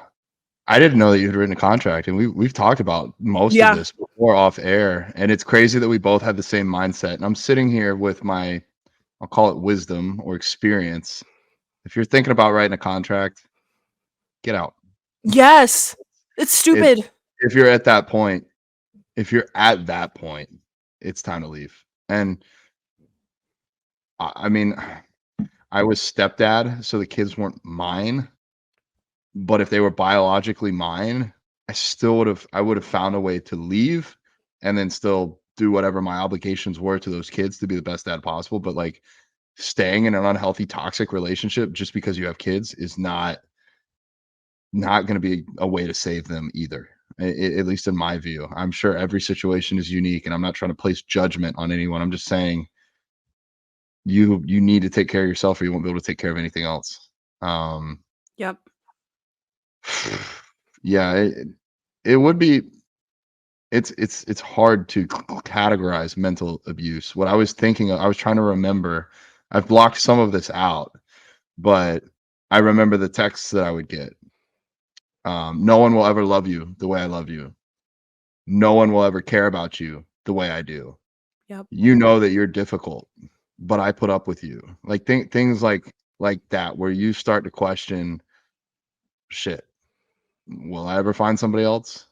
I didn't know that you had written a contract, and we've talked about most of Yeah. this before off air, and it's crazy that we both had the same mindset. And I'm sitting here with my, I'll call it wisdom or experience. If you're thinking about writing a contract, get out. Yes. It's It, stupid. if you're at that point, if you're at that point, it's time to leave. And I mean, I was stepdad, so the kids weren't mine. But if they were biologically mine, I would have found a way to leave and then still do whatever my obligations were to those kids to be the best dad possible. But like staying in an unhealthy, toxic relationship just because you have kids is not going to be a way to save them either. At least in my view. I'm sure every situation is unique, and I'm not trying to place judgment on anyone. I'm just saying you need to take care of yourself, or you won't be able to take care of anything else. Yep. Yeah, it would be. It's hard to categorize mental abuse. What I was thinking of, I was trying to remember. I've blocked some of this out, but I remember the texts that I would get. No one will ever love you the way I love you. No one will ever care about you the way I do. Yep. You know that you're difficult, but I put up with you. Like things like that, where you start to question, shit, will I ever find somebody else?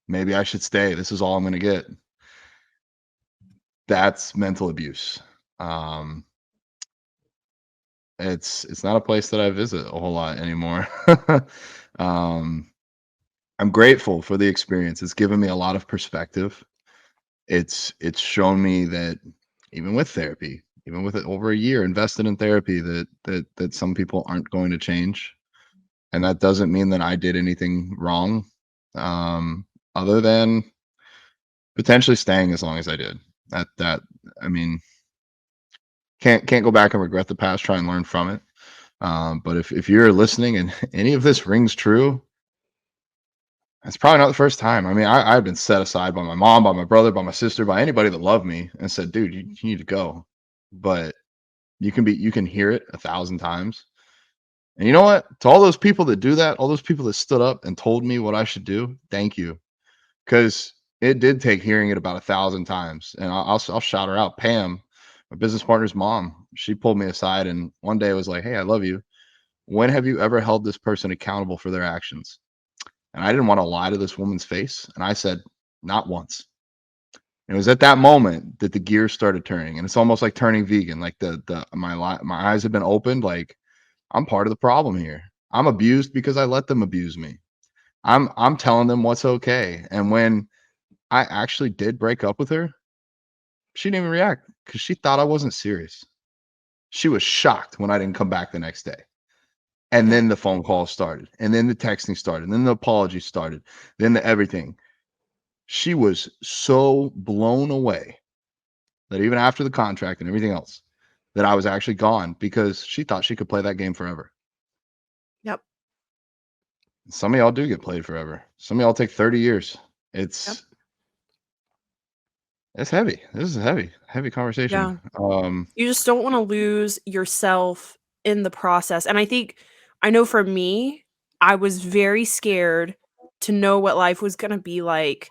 Maybe I should stay. This is all I'm going to get. That's mental abuse. Um, it's not a place that I visit a whole lot anymore. um, I'm grateful for the experience. It's given me a lot of perspective. It's shown me that even with therapy, even with it over a year invested in therapy, that some people aren't going to change, and that doesn't mean that I did anything wrong, um, other than potentially staying as long as I did. That I mean, can't go back and regret the past. Try and learn from it. But if you're listening and any of this rings true, it's probably not the first time. I mean, I've been set aside by my mom, by my brother, by my sister, by anybody that loved me and said, dude, you need to go. But you can hear it 1,000 times. And you know what? To all those people that do that, all those people that stood up and told me what I should do, thank you. Because it did take hearing it about 1,000 times. And I'll shout her out. Pam, my business partner's mom, she pulled me aside and one day was like, hey, I love you. When have you ever held this person accountable for their actions? And I didn't want to lie to this woman's face. And I said, not once. And it was at that moment that the gears started turning. And it's almost like turning vegan. Like my eyes have been opened. Like I'm part of the problem here. I'm abused because I let them abuse me. I'm telling them what's okay. And when I actually did break up with her, she didn't even react because she thought I wasn't serious. She was shocked when I didn't come back the next day. And Yep. then the phone calls started, and then the texting started, and then the apologies started, then the everything. She was so blown away that even after the contract and everything else, that I was actually gone because she thought she could play that game forever. Yep. Some of y'all do get played forever. Some of y'all take 30 years. Yep. It's heavy. This is a heavy conversation. Yeah. You just don't want to lose yourself in the process. And I know for me, I was very scared to know what life was going to be like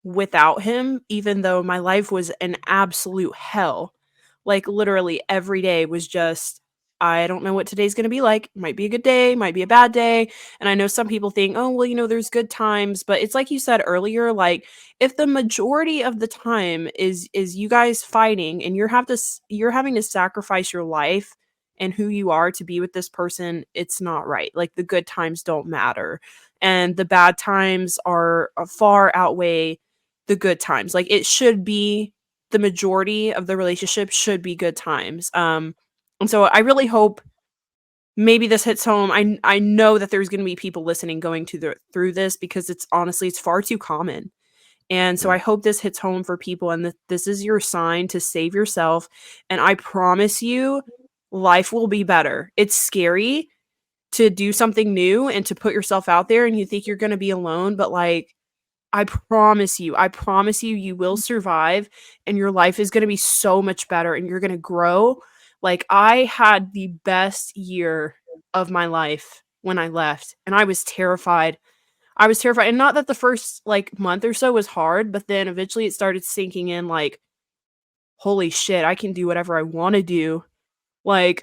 without him, even though my life was an absolute hell. Like, literally every day was just I don't know what today's going to be like. Might be a good day, might be a bad day. And I know some people think, oh, well, there's good times, but it's like you said earlier, like if the majority of the time is you guys fighting and you're having to sacrifice your life and who you are to be with this person, it's not right. Like the good times don't matter. And the bad times are far outweigh the good times. Like it should be the majority of the relationship should be good times. And so I really hope maybe this hits home. I know that there's going to be people listening going through this because it's far too common. And so Yeah. I hope this hits home for people and this is your sign to save yourself, and I promise you life will be better. It's scary to do something new and to put yourself out there and you think you're going to be alone, but like I promise you, you will survive and your life is going to be so much better and you're going to grow. Like, I had the best year of my life when I left, and I was terrified. I was terrified. And not that the first like month or so was hard, but then eventually it started sinking in like, holy shit, I can do whatever I want to do. Like,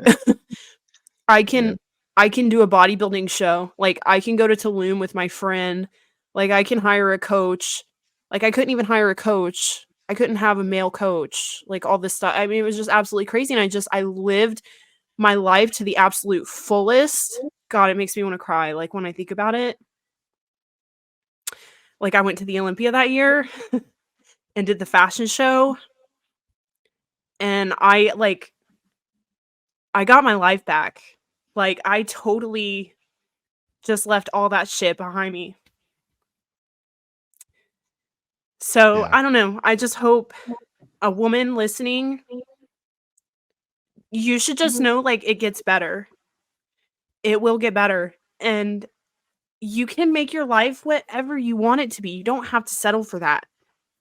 I Yeah. can I can do a bodybuilding show. Like, I can go to Tulum with my friend. Like, I can hire a coach. Like, I couldn't even hire a coach. I couldn't have a male coach. Like, all this stuff. I mean, it was just absolutely crazy, and I lived my life to the absolute fullest. God, it makes me wanna cry, like, when I think about it. Like, I went to the Olympia that year and did the fashion show, and I got my life back. Like, I totally just left all that shit behind me. So, Yeah. I don't know, I just hope a woman listening, you should just know, like, it gets better. It will get better, and you can make your life whatever you want it to be. You don't have to settle for that.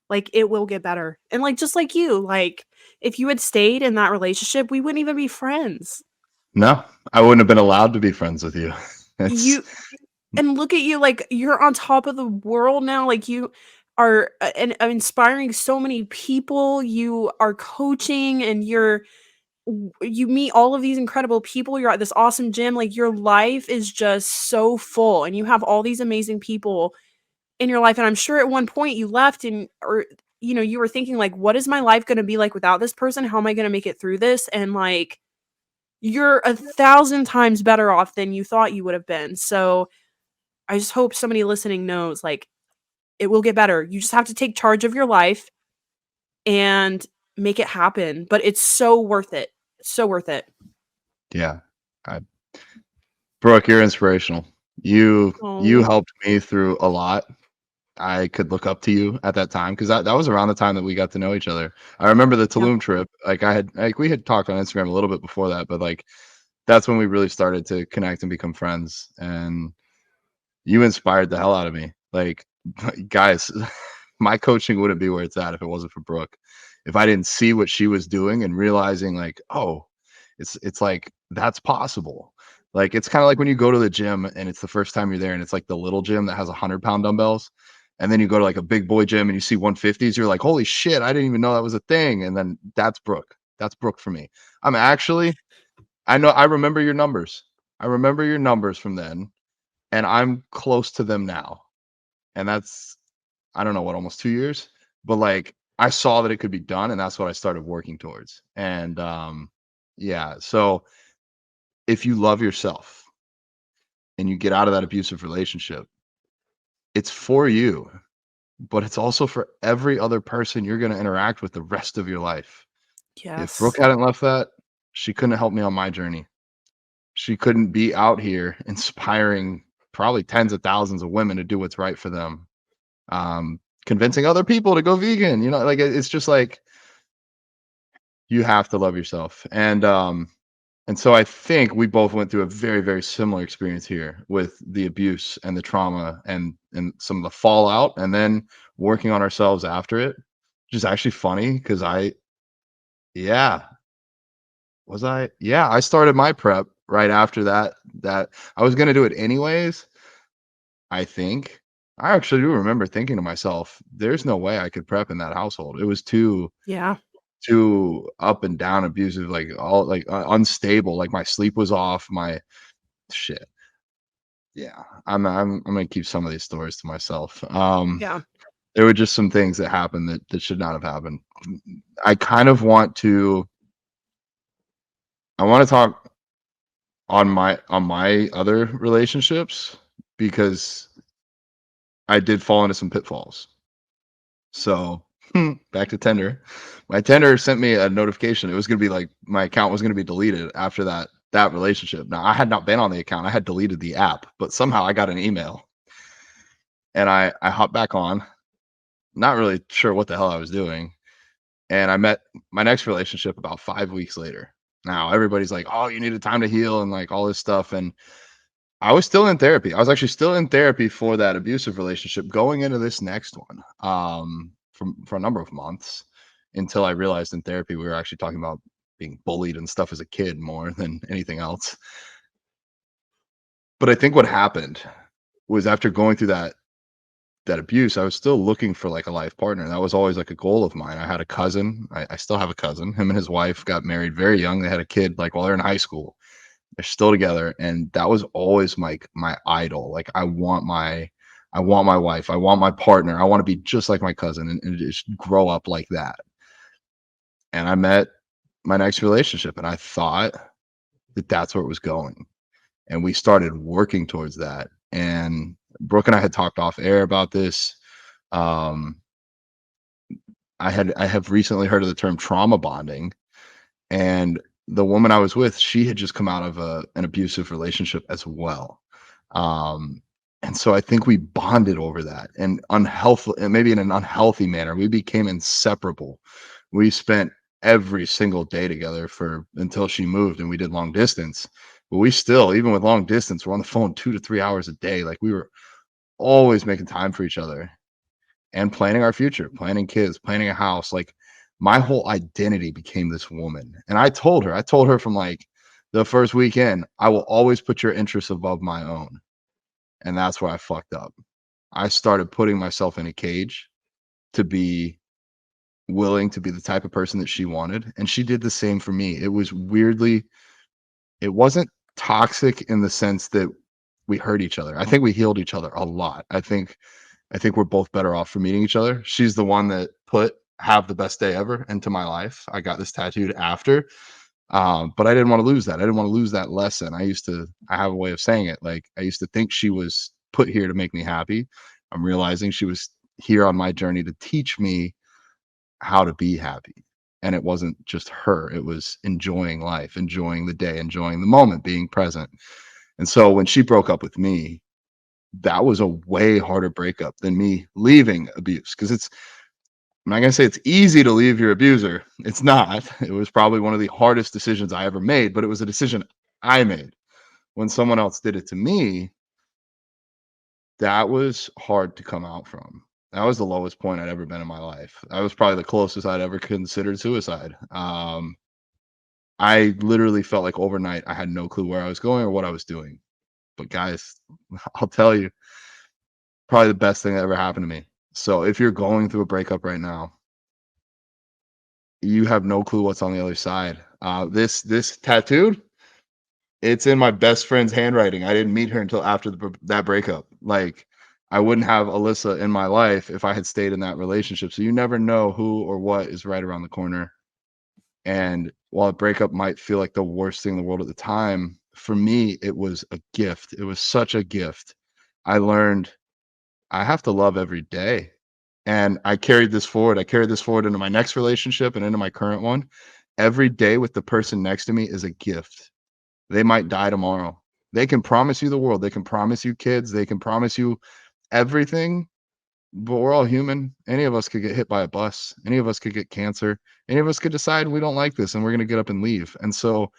Like, it will get better. And, like, just like you, like, if you had stayed in that relationship, we wouldn't even be friends. No, I wouldn't have been allowed to be friends with you. It's You And look at you, like, you're on top of the world now, like, you are, inspiring so many people, you are coaching, and you meet all of these incredible people, you're at this awesome gym, like, your life is just so full, and you have all these amazing people in your life, and I'm sure at one point you left you were thinking, like, "What is my life gonna be like without this person? How am I gonna make it through this?" And, like, you're 1,000 times better off than you thought you would have been, so I just hope somebody listening knows, like, it will get better. You just have to take charge of your life and make it happen, but it's so worth it. So worth it. yeah. I Brooke, you're inspirational. You Oh, helped me through a lot. I could look up to you at that time because that was around the time that we got to know each other. I remember the yeah. Tulum trip. We had talked on Instagram a little bit before that, but like that's when we really started to connect and become friends. And you inspired the hell out of me. Like, guys, my coaching wouldn't be where it's at if it wasn't for Brooke. If I didn't see what she was doing and realizing like, oh, it's like that's possible. Like it's kind of like when you go to the gym and it's the first time you're there and it's like the little gym that has 100-pound dumbbells. And then you go to like a big boy gym and you see 150s, you're like, holy shit, I didn't even know that was a thing. And then that's Brooke. That's Brooke for me. I'm actually, I remember your numbers. I remember your numbers from then, and I'm close to them now. And that's, I don't know what, almost 2 years, but like I saw that it could be done, and that's what I started working towards. And yeah, so if you love yourself and you get out of that abusive relationship, it's for you, but it's also for every other person you're going to interact with the rest of your life. If Brooke Yes. hadn't left that, she couldn't help me on my journey. She couldn't be out here inspiring probably tens of thousands of women to do what's right for them. Convincing other people to go vegan, like it's just like you have to love yourself. And so I think we both went through a very, very similar experience here with the abuse and the trauma and some of the fallout and then working on ourselves after it, which is actually funny because yeah, I started my prep right after that I was gonna do it anyways, I think. I actually do remember thinking to myself, there's no way I could prep in that household. It was too Yeah. to up and down abusive, like all like unstable. Like my sleep was off. My shit. Yeah, I'm gonna keep some of these stories to myself. Yeah. There were just some things that happened that should not have happened. I kind of want to. I want to talk on my other relationships because I did fall into some pitfalls. So back to Tinder. My Tinder sent me a notification. It was gonna be like my account was gonna be deleted after that relationship. Now I had not been on the account. I had deleted the app, but somehow I got an email and I hopped back on, not really sure what the hell I was doing. And I met my next relationship about 5 weeks later. Now everybody's like, "Oh, you needed time to heal," and like all this stuff. And I was still in therapy. I was actually still in therapy for that abusive relationship going into this next one, for a number of months until I realized in therapy we were actually talking about being bullied and stuff as a kid more than anything else. But I think what happened was after going through that abuse, I was still looking for like a life partner. That was always like a goal of mine. I had a cousin. I still have a cousin. Him and his wife got married very young. They had a kid like while they're in high school. They're still together, and that was always my idol. Like I want my wife, I want my partner, I want to be just like my cousin and just grow up like that. And I met my next relationship, and I thought that that's where it was going, and we started working towards that. And Brooke and I had talked off air about this. Um, I have recently heard of the term trauma bonding, and the woman I was with, she had just come out of an abusive relationship as well. Um, and so I think we bonded over that and unhealthy, and maybe in an unhealthy manner. We became inseparable. We spent every single day together for until she moved and we did long distance. But we still, even with long distance, we're on the phone 2 to 3 hours a day. Like we were always making time for each other and planning our future, planning kids, planning a house. Like my whole identity became this woman. And I told her from like the first weekend, I will always put your interests above my own. And that's where I fucked up. I started putting myself in a cage to be willing to be the type of person that she wanted. And she did the same for me. It was weirdly, it wasn't toxic in the sense that we hurt each other. I think we healed each other a lot. I think we're both better off for meeting each other. She's the one that put "have the best day ever" into my life. I got this tattooed after, but I didn't want to lose that. I didn't want to lose that lesson. I have a way of saying it. Like I used to think she was put here to make me happy. I'm realizing she was here on my journey to teach me how to be happy. And it wasn't just her, it was enjoying life, enjoying the day, enjoying the moment, being present. And so when she broke up with me, that was a way harder breakup than me leaving abuse because I'm not going to say it's easy to leave your abuser. It's not. It was probably one of the hardest decisions I ever made, but it was a decision I made. When someone else did it to me, that was hard to come out from. That was the lowest point I'd ever been in my life. That was probably the closest I'd ever considered suicide. I literally felt like overnight I had no clue where I was going or what I was doing. But guys, I'll tell you, probably the best thing that ever happened to me. So if you're going through a breakup right now, you have no clue what's on the other side. This tattooed, it's in my best friend's handwriting. I didn't meet her until after that breakup. Like I wouldn't have Alyssa in my life if I had stayed in that relationship. So you never know who or what is right around the corner. And while a breakup might feel like the worst thing in the world at the time, for me, it was a gift. It was such a gift. I learned I have to love every day. And I carried this forward. I carried this forward into my next relationship and into my current one. Every day with the person next to me is a gift. They might die tomorrow. They can promise you the world. They can promise you kids. They can promise you everything, but we're all human. Any of us could get hit by a bus. Any of us could get cancer. Any of us could decide we don't like this and we're going to get up and leave. And so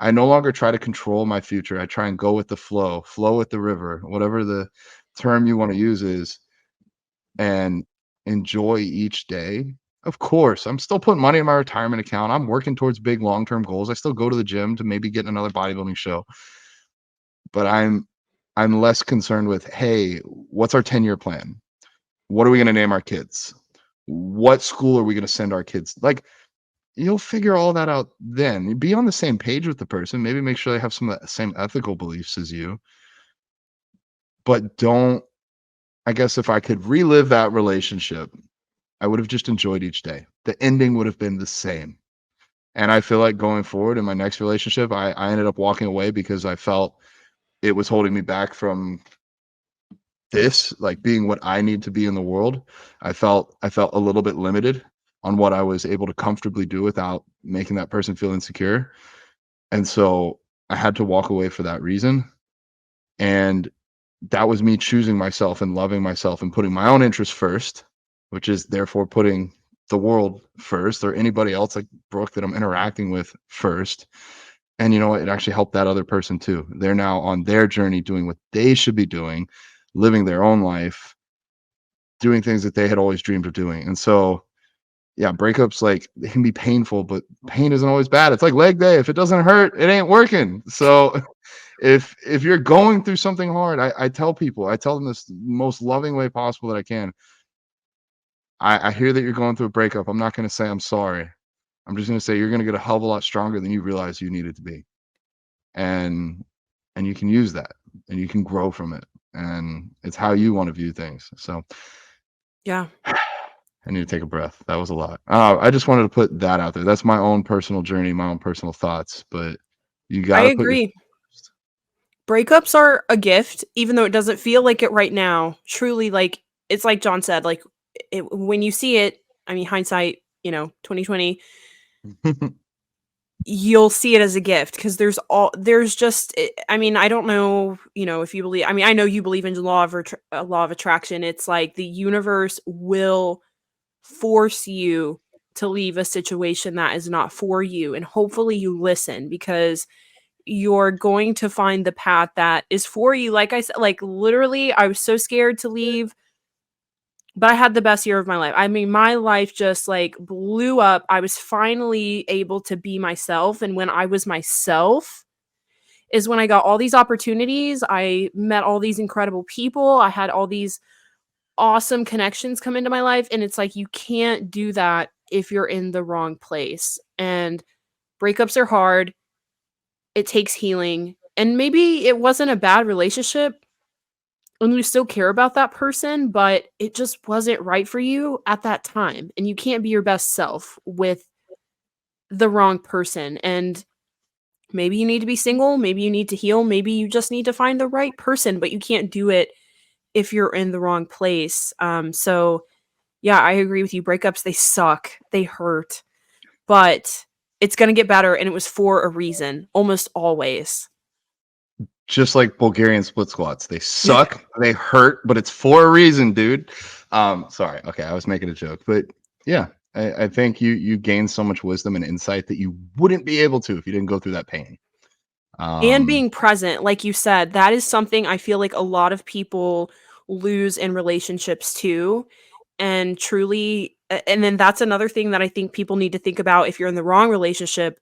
I no longer try to control my future. I try and go with the flow with the river, whatever the term you want to use is, and enjoy each day. Of course, I'm still putting money in my retirement account. I'm working towards big long-term goals. I still go to the gym to maybe get in another bodybuilding show, but I'm less concerned with, hey, what's our 10-year plan? What are we going to name our kids? What school are we going to send our kids? Like you'll figure all that out then. Be on the same page with the person, maybe make sure they have some of the same ethical beliefs as you, but don't I guess if I could relive that relationship, I would have just enjoyed each day. The ending would have been the same. And I feel like going forward in my next relationship, I ended up walking away because I felt it was holding me back from this, like being what I need to be in the world. I felt a little bit limited on what I was able to comfortably do without making that person feel insecure. And so I had to walk away for that reason. And that was me choosing myself and loving myself and putting my own interests first, which is therefore putting the world first or anybody else like Brooke that I'm interacting with first. And you know what? It actually helped that other person too. They're now on their journey doing what they should be doing, living their own life, doing things that they had always dreamed of doing. And so, yeah, breakups like they can be painful, but pain isn't always bad. It's like leg day. If it doesn't hurt, it ain't working. So if you're going through something hard, I tell people, I tell them this the most loving way possible that I can. I hear that you're going through a breakup. I'm not going to say I'm sorry. I'm just going to say you're going to get a hell of a lot stronger than you realize you needed to be. And you can use that and you can grow from it. And it's how you want to view things. So Yeah. I need to take a breath. That was a lot. I just wanted to put that out there. That's my own personal journey, my own personal thoughts. But you I got to put your agree. Breakups are a gift, even though it doesn't feel like it right now. Truly, like it's like John said, like when you see it, I mean, hindsight, 2020, you'll see it as a gift because there's just I mean, I don't know, if you believe, I mean, I know you believe in the law of attraction. It's like the universe will force you to leave a situation that is not for you, and hopefully you listen because you're going to find the path that is for you. Like I said, like literally I was so scared to leave, but I had the best year of my life. I mean, my life just like blew up. I was finally able to be myself, and when I was myself is when I got all these opportunities. I met all these incredible people. I had all these awesome connections come into my life, and it's like you can't do that if you're in the wrong place. And breakups are hard. It takes healing. And maybe it wasn't a bad relationship and you still care about that person, but it just wasn't right for you at that time. And you can't be your best self with the wrong person. And maybe you need to be single, maybe you need to heal, maybe you just need to find the right person, but you can't do it if you're in the wrong place. So yeah, I agree with you. Breakups, they suck. They hurt. But it's going to get better, and it was for a reason, almost always. just like Bulgarian split squats. They suck, they hurt, but it's for a reason, dude. Sorry. Okay, I was making a joke, but yeah, I think you gain so much wisdom and insight that you wouldn't be able to if you didn't go through that pain. And Um, being present, like you said, that is something I feel like a lot of people lose in relationships too. And truly, and then that's another thing that I think people need to think about if you're in the wrong relationship.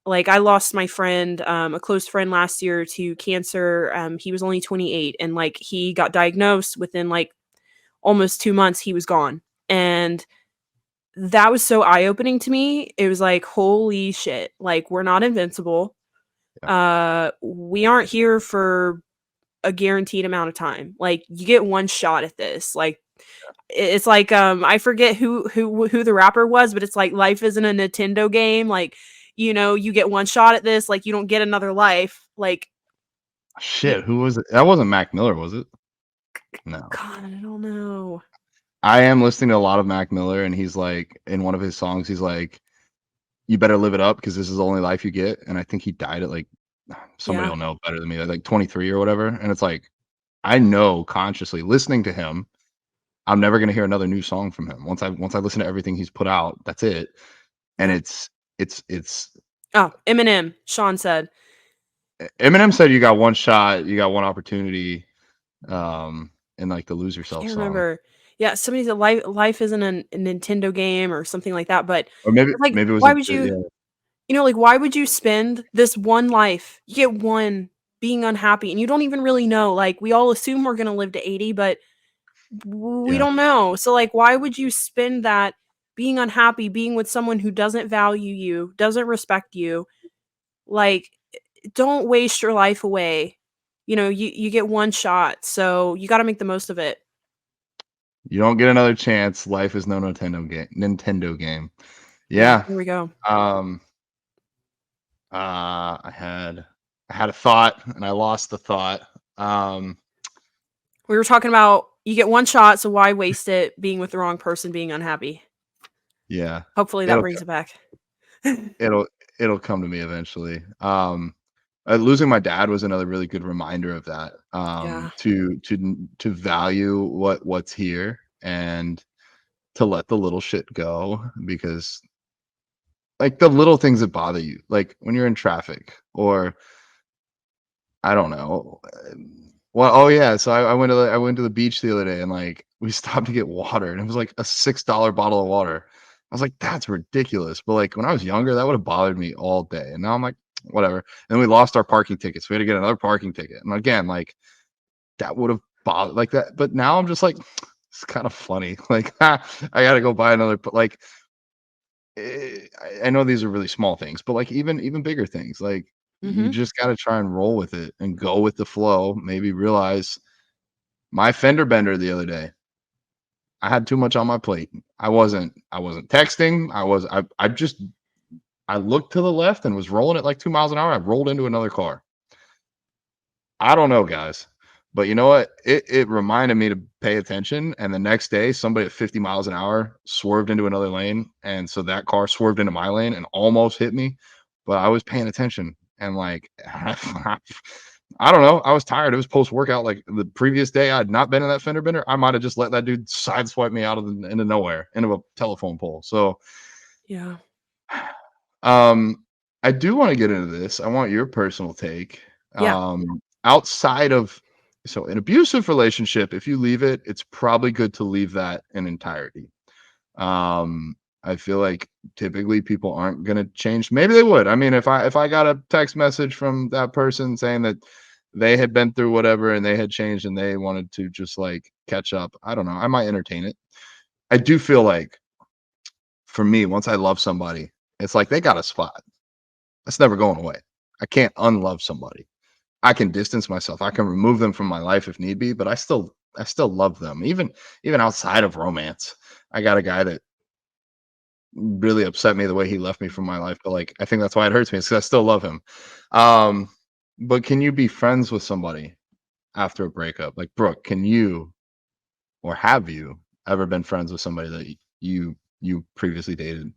Like I lost my friend, a close friend last year to cancer. He was only 28, and like he got diagnosed within like almost 2 months, he was gone. And that was so eye opening to me. It was like, holy shit, like we're not invincible. yeah, We aren't here for a guaranteed amount of time. Like you get one shot at this. Like it's like I forget who the rapper was, but it's like life isn't a Nintendo game. Like, you get one shot at this, like you don't get another life. Like you shit, who was it? That wasn't Mac Miller, was it? No. God, I don't know. I am listening to a lot of Mac Miller, and he's like, in one of his songs, he's like, "You better live it up because this is the only life you get." And I think he died at like somebody Yeah. will know better than me, like 23 or whatever. And it's like, I know consciously listening to him, I'm never gonna hear another new song from him. Once I listen to everything he's put out, that's it. And Yeah. it's Oh, Eminem, Sean said. Eminem said you got one shot, you got one opportunity, in like the Lose Yourself Can't song. remember. Yeah, somebody said life isn't a Nintendo game or something like that. But Or maybe like, maybe it was why a would you? yeah, Like, why would you spend this one life? You get one being unhappy, and you don't even really know. Like, we all assume we're gonna live to 80, but we yeah. don't know. So, like, why would you spend that? being unhappy, being with someone who doesn't value you, doesn't respect you. Like, don't waste your life away. You get one shot, so you got to make the most of it. You don't get another chance. Life is no Nintendo game. Yeah, Yeah. there we go. Um, I had a thought and I lost the thought. Um, We were talking about you get one shot, so why waste it being with the wrong person, being unhappy? yeah. Hopefully that It'll brings it back. it'll it'll come to me eventually. Losing my dad was another really good reminder of that. Yeah. To value what's here and to let the little shit go because like the little things that bother you, like when you're in traffic or I don't know. Well, oh yeah, so I went to the beach the other day and like we stopped to get water and it was like a $6 bottle of water. I was like, that's ridiculous. But like when I was younger, that would have bothered me all day. And now I'm like, whatever. And then we lost our parking tickets. We had to get another parking ticket. And again, like that would have bothered like that. But now I'm just like, it's kind of funny. Like, I gotta go buy another. But like, I know these are really small things, but like even bigger things, like you Mhm. just got to try and roll with it and go with the flow. Maybe realize my fender bender the other day. I had too much on my plate. I wasn't texting. I just I looked to the left and was rolling at like 2 miles an hour. I rolled into another car. I don't know, guys. But you know what? It reminded me to pay attention. And the next day, somebody at 50 miles an hour swerved into another lane. And so that car swerved into my lane and almost hit me. But I was paying attention. And like, I don't know. I was tired. It was post workout. Like the previous day, I had not been in that fender bender. I might have just let that dude sideswipe me out of into nowhere, into a telephone pole. So, Yeah. um, I do want to get into this. I want your personal take. Yeah. Outside of so an abusive relationship, if you leave it, it's probably good to leave that in entirety. Um, I feel like typically people aren't gonna change. Maybe they would. I mean, if I got a text message from that person saying that they had been through whatever and they had changed and they wanted to just like catch up, I don't know. I might entertain it. I do feel like for me, once I love somebody, it's like they got a spot. That's never going away. I can't unlove somebody. I can distance myself. I can remove them from my life if need be, but I still love them. Even outside of romance. I got a guy that really upset me the way he left me from my life, but like I think that's why it hurts me. Is 'cause I still love him. Um, but can you be friends with somebody after a breakup? Like Brooke, can you or have you ever been friends with somebody that you previously dated?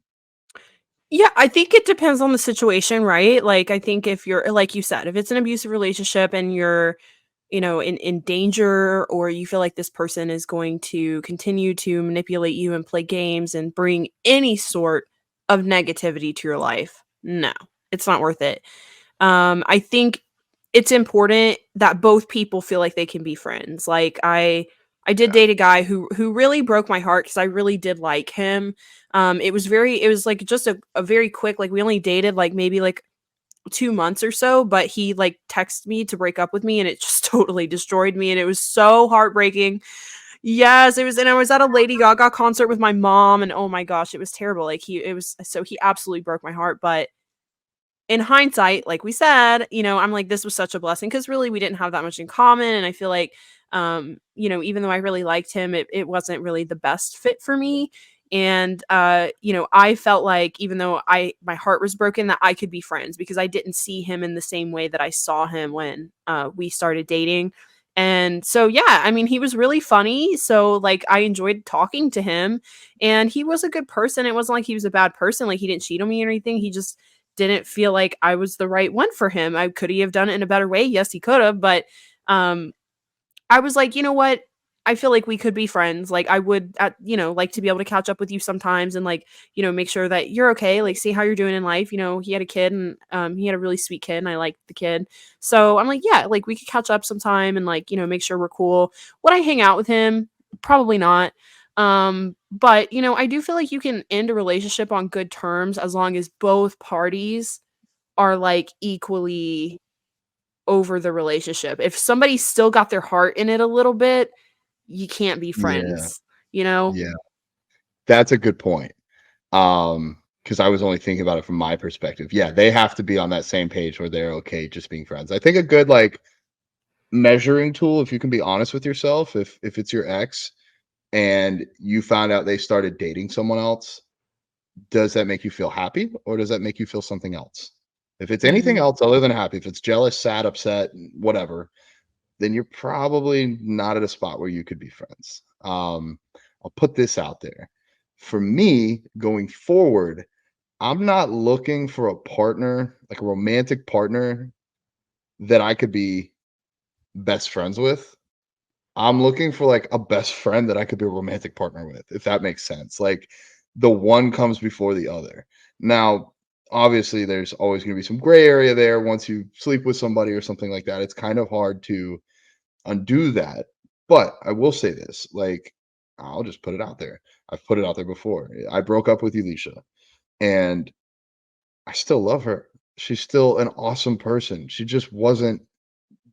Yeah, I think it depends on the situation, right? Like, I think if you're like you said, if it's an abusive relationship and you're, in danger, or you feel like this person is going to continue to manipulate you and play games and bring any sort of negativity to your life, no, it's not worth it. I think it's important that both people feel like they can be friends. Like, I did Yeah. date a guy who really broke my heart because I really did like him. It was like just a very quick, like we only dated like maybe like 2 months or so, but he like texted me to break up with me and it just totally destroyed me and it was so heartbreaking. Yes, it was, and I was at a Lady Gaga concert with my mom and oh my gosh, it was terrible. Like he absolutely broke my heart, but in hindsight, like we said, I'm like, this was such a blessing because really we didn't have that much in common. And I feel like, even though I really liked him, it wasn't really the best fit for me. And, I felt like even though my heart was broken, that I could be friends because I didn't see him in the same way that I saw him when we started dating. And so, yeah, I mean, he was really funny. So, like, I enjoyed talking to him and he was a good person. It wasn't like he was a bad person. Like, he didn't cheat on me or anything. He just, didn't feel like I was the right one for him. Could he have done it in a better way? Yes, he could have, but um I was like, "You know what? I feel like we could be friends. Like I would like to be able to catch up with you sometimes and like, make sure that you're okay, like see how you're doing in life." He had a kid and he had a really sweet kid and I liked the kid. So I'm like, "Yeah, like we could catch up sometime and like, make sure we're cool." Would I hang out with him? Probably not. But I do feel like you can end a relationship on good terms as long as both parties are like equally over the relationship. If somebody still got their heart in it a little bit, you can't be Yeah. friends, you know? Yeah. That's a good point. Because I was only thinking about it from my perspective. Yeah, they have to be on that same page where they're okay just being friends. I think a good like measuring tool, if you can be honest with yourself, if it's your ex and you found out they started dating someone else, does that make you feel happy or does that make you feel something else? If it's anything Mhm. else other than happy, if it's jealous, sad, upset, whatever, then you're probably not at a spot where you could be friends. I'll put this out there. For me, going forward, I'm not looking for a partner, like a romantic partner that I could be best friends with. I'm looking for like a best friend that I could be a romantic partner with, if that makes sense. Like the one comes before the other. Now, obviously, there's always going to be some gray area there once you sleep with somebody or something like that. It's kind of hard to undo that. But I will say this, like, I'll just put it out there. I've put it out there before. I broke up with Elisha and I still love her. She's still an awesome person. She just wasn't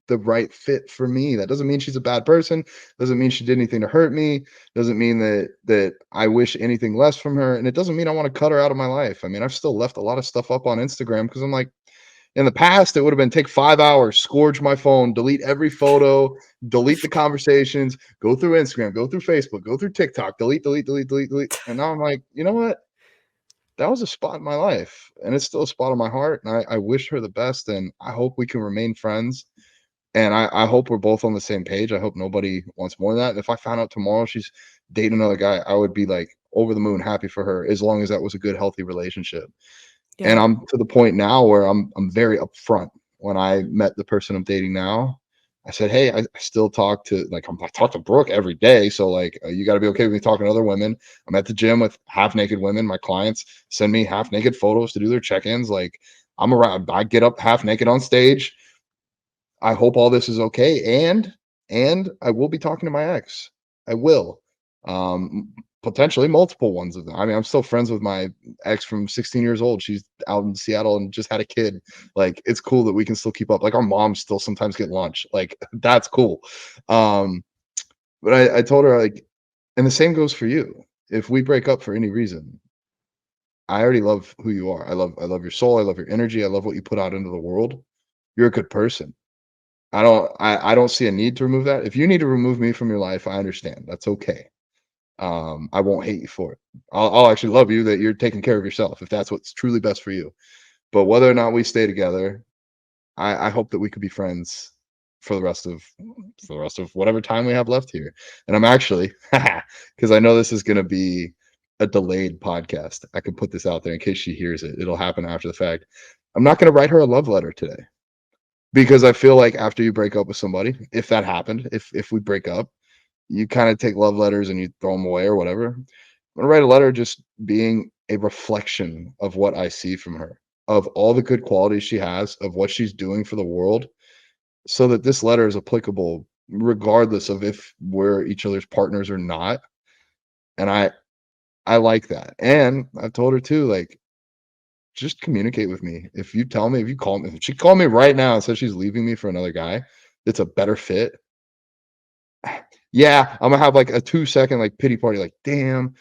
the right fit for me. That doesn't mean she's a bad person. Doesn't mean she did anything to hurt me. Doesn't mean that I wish anything less from her. And it doesn't mean I want to cut her out of my life. I mean, I've still left a lot of stuff up on Instagram because I'm like, in the past, it would have been take 5 hours, scourge my phone, delete every photo, delete the conversations, go through Instagram, go through Facebook, go through TikTok, delete, delete, delete, delete, delete. And now I'm like, you know what? That was a spot in my life, and it's still a spot in my heart. And I wish her the best, and I hope we can remain friends. And I hope we're both on the same page. I hope nobody wants more than that. And if I found out tomorrow she's dating another guy, I would be like over the moon happy for her as long as that was a good, healthy relationship. And Yeah. I'm to the point now where I'm very upfront. When I met the person I'm dating now, I said, "Hey, I still talk to like I talk to Brooke every day, so like you got to be okay with me talking to other women. I'm at the gym with half naked women. My clients send me half naked photos to do their check-ins. Like I'm around. I get up half naked on stage. I hope all this is okay. And I will be talking to my ex. I will. Potentially multiple ones of them. I mean, I'm still friends with my ex from 16 years old. She's out in Seattle and just had a kid. Like, it's cool that we can still keep up. Like, our moms still sometimes get lunch. Like, that's cool. Um, but I told her, like, and the same goes for you. If we break up for any reason, I already love who you are. I love your soul. I love your energy. I love what you put out into the world. You're a good person. I don't see a need to remove that. If you need to remove me from your life, I understand. That's okay. I won't hate you for it. I'll actually love you that you're taking care of yourself if that's what's truly best for you. But whether or not we stay together, I hope that we could be friends for the rest of whatever time we have left here. And I'm actually because I know this is going to be a delayed podcast. I can put this out there in case she hears it. It'll happen after the fact. I'm not going to write her a love letter today because I feel like after you break up with somebody, if that happened, if we break up, you kind of take love letters and you throw them away or whatever. I'm gonna write a letter just being a reflection of what I see from her, of all the good qualities she has, of what she's doing for the world, so that this letter is applicable regardless of if we're each other's partners or not. And I like that. And I've told her too, like, just communicate with me. If you tell me, if you call me, if she called me right now and said she's leaving me for another guy, it's a better fit. Yeah, I'm gonna have like a 2 second like pity party, like, damn,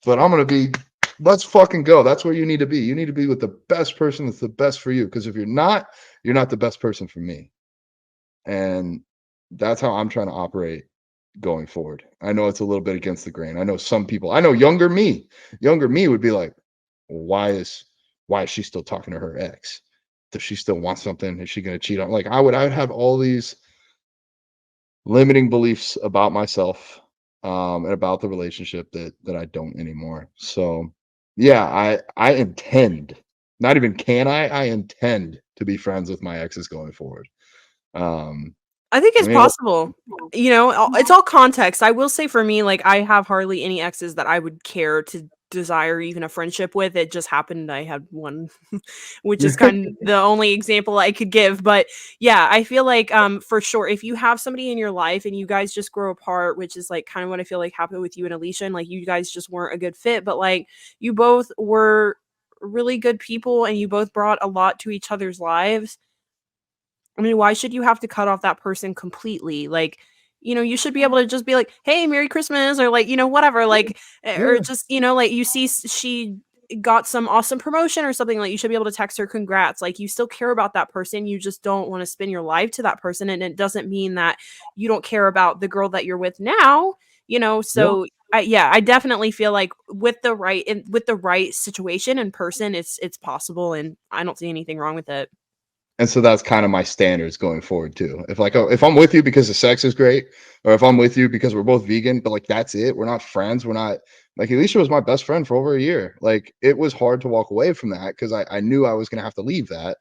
but I'm gonna be, let's fucking go. That's where you need to be. You need to be with the best person that's the best for you. Because if you're not the best person for me. And that's how I'm trying to operate going forward. I know it's a little bit against the grain. I know some people, I know younger me would be like, why is she still talking to her ex? Does she still want something? Is she gonna cheat on? Like I would have all these limiting beliefs about myself and about the relationship that I don't anymore. So yeah, I intend, not even can I intend to be friends with my exes going forward. Um I think I it's mean, possible. You know, it's all context. I will say for me, like, I have hardly any exes that I would care to desire even a friendship with. It just happened I had one, which is kind of the only example I could give. But yeah, I feel like for sure, if you have somebody in your life and you guys just grow apart, which is like kind of what I feel like happened with you and Alicia, and like you guys just weren't a good fit, but like you both were really good people and you both brought a lot to each other's lives. I mean, why should you have to cut off that person completely? Like, you know, you should be able to just be like, "Hey, Merry Christmas," or like, you know, whatever. Like, or yeah, just, you know, like you see she got some awesome promotion or something, like you should be able to text her congrats. Like you still care about that person, you just don't want to spend your life to that person, and it doesn't mean that you don't care about the girl that you're with now, Yep. so I definitely feel like with the right situation in person, it's possible, and I don't see anything wrong with it. And so that's kind of my standards going forward too. If like, oh, if I'm with you because the sex is great, or if I'm with you because we're both vegan, but like that's it, we're not friends, we're not like Alicia was my best friend for over a year. Like it was hard to walk away from that because I knew I was gonna have to leave that.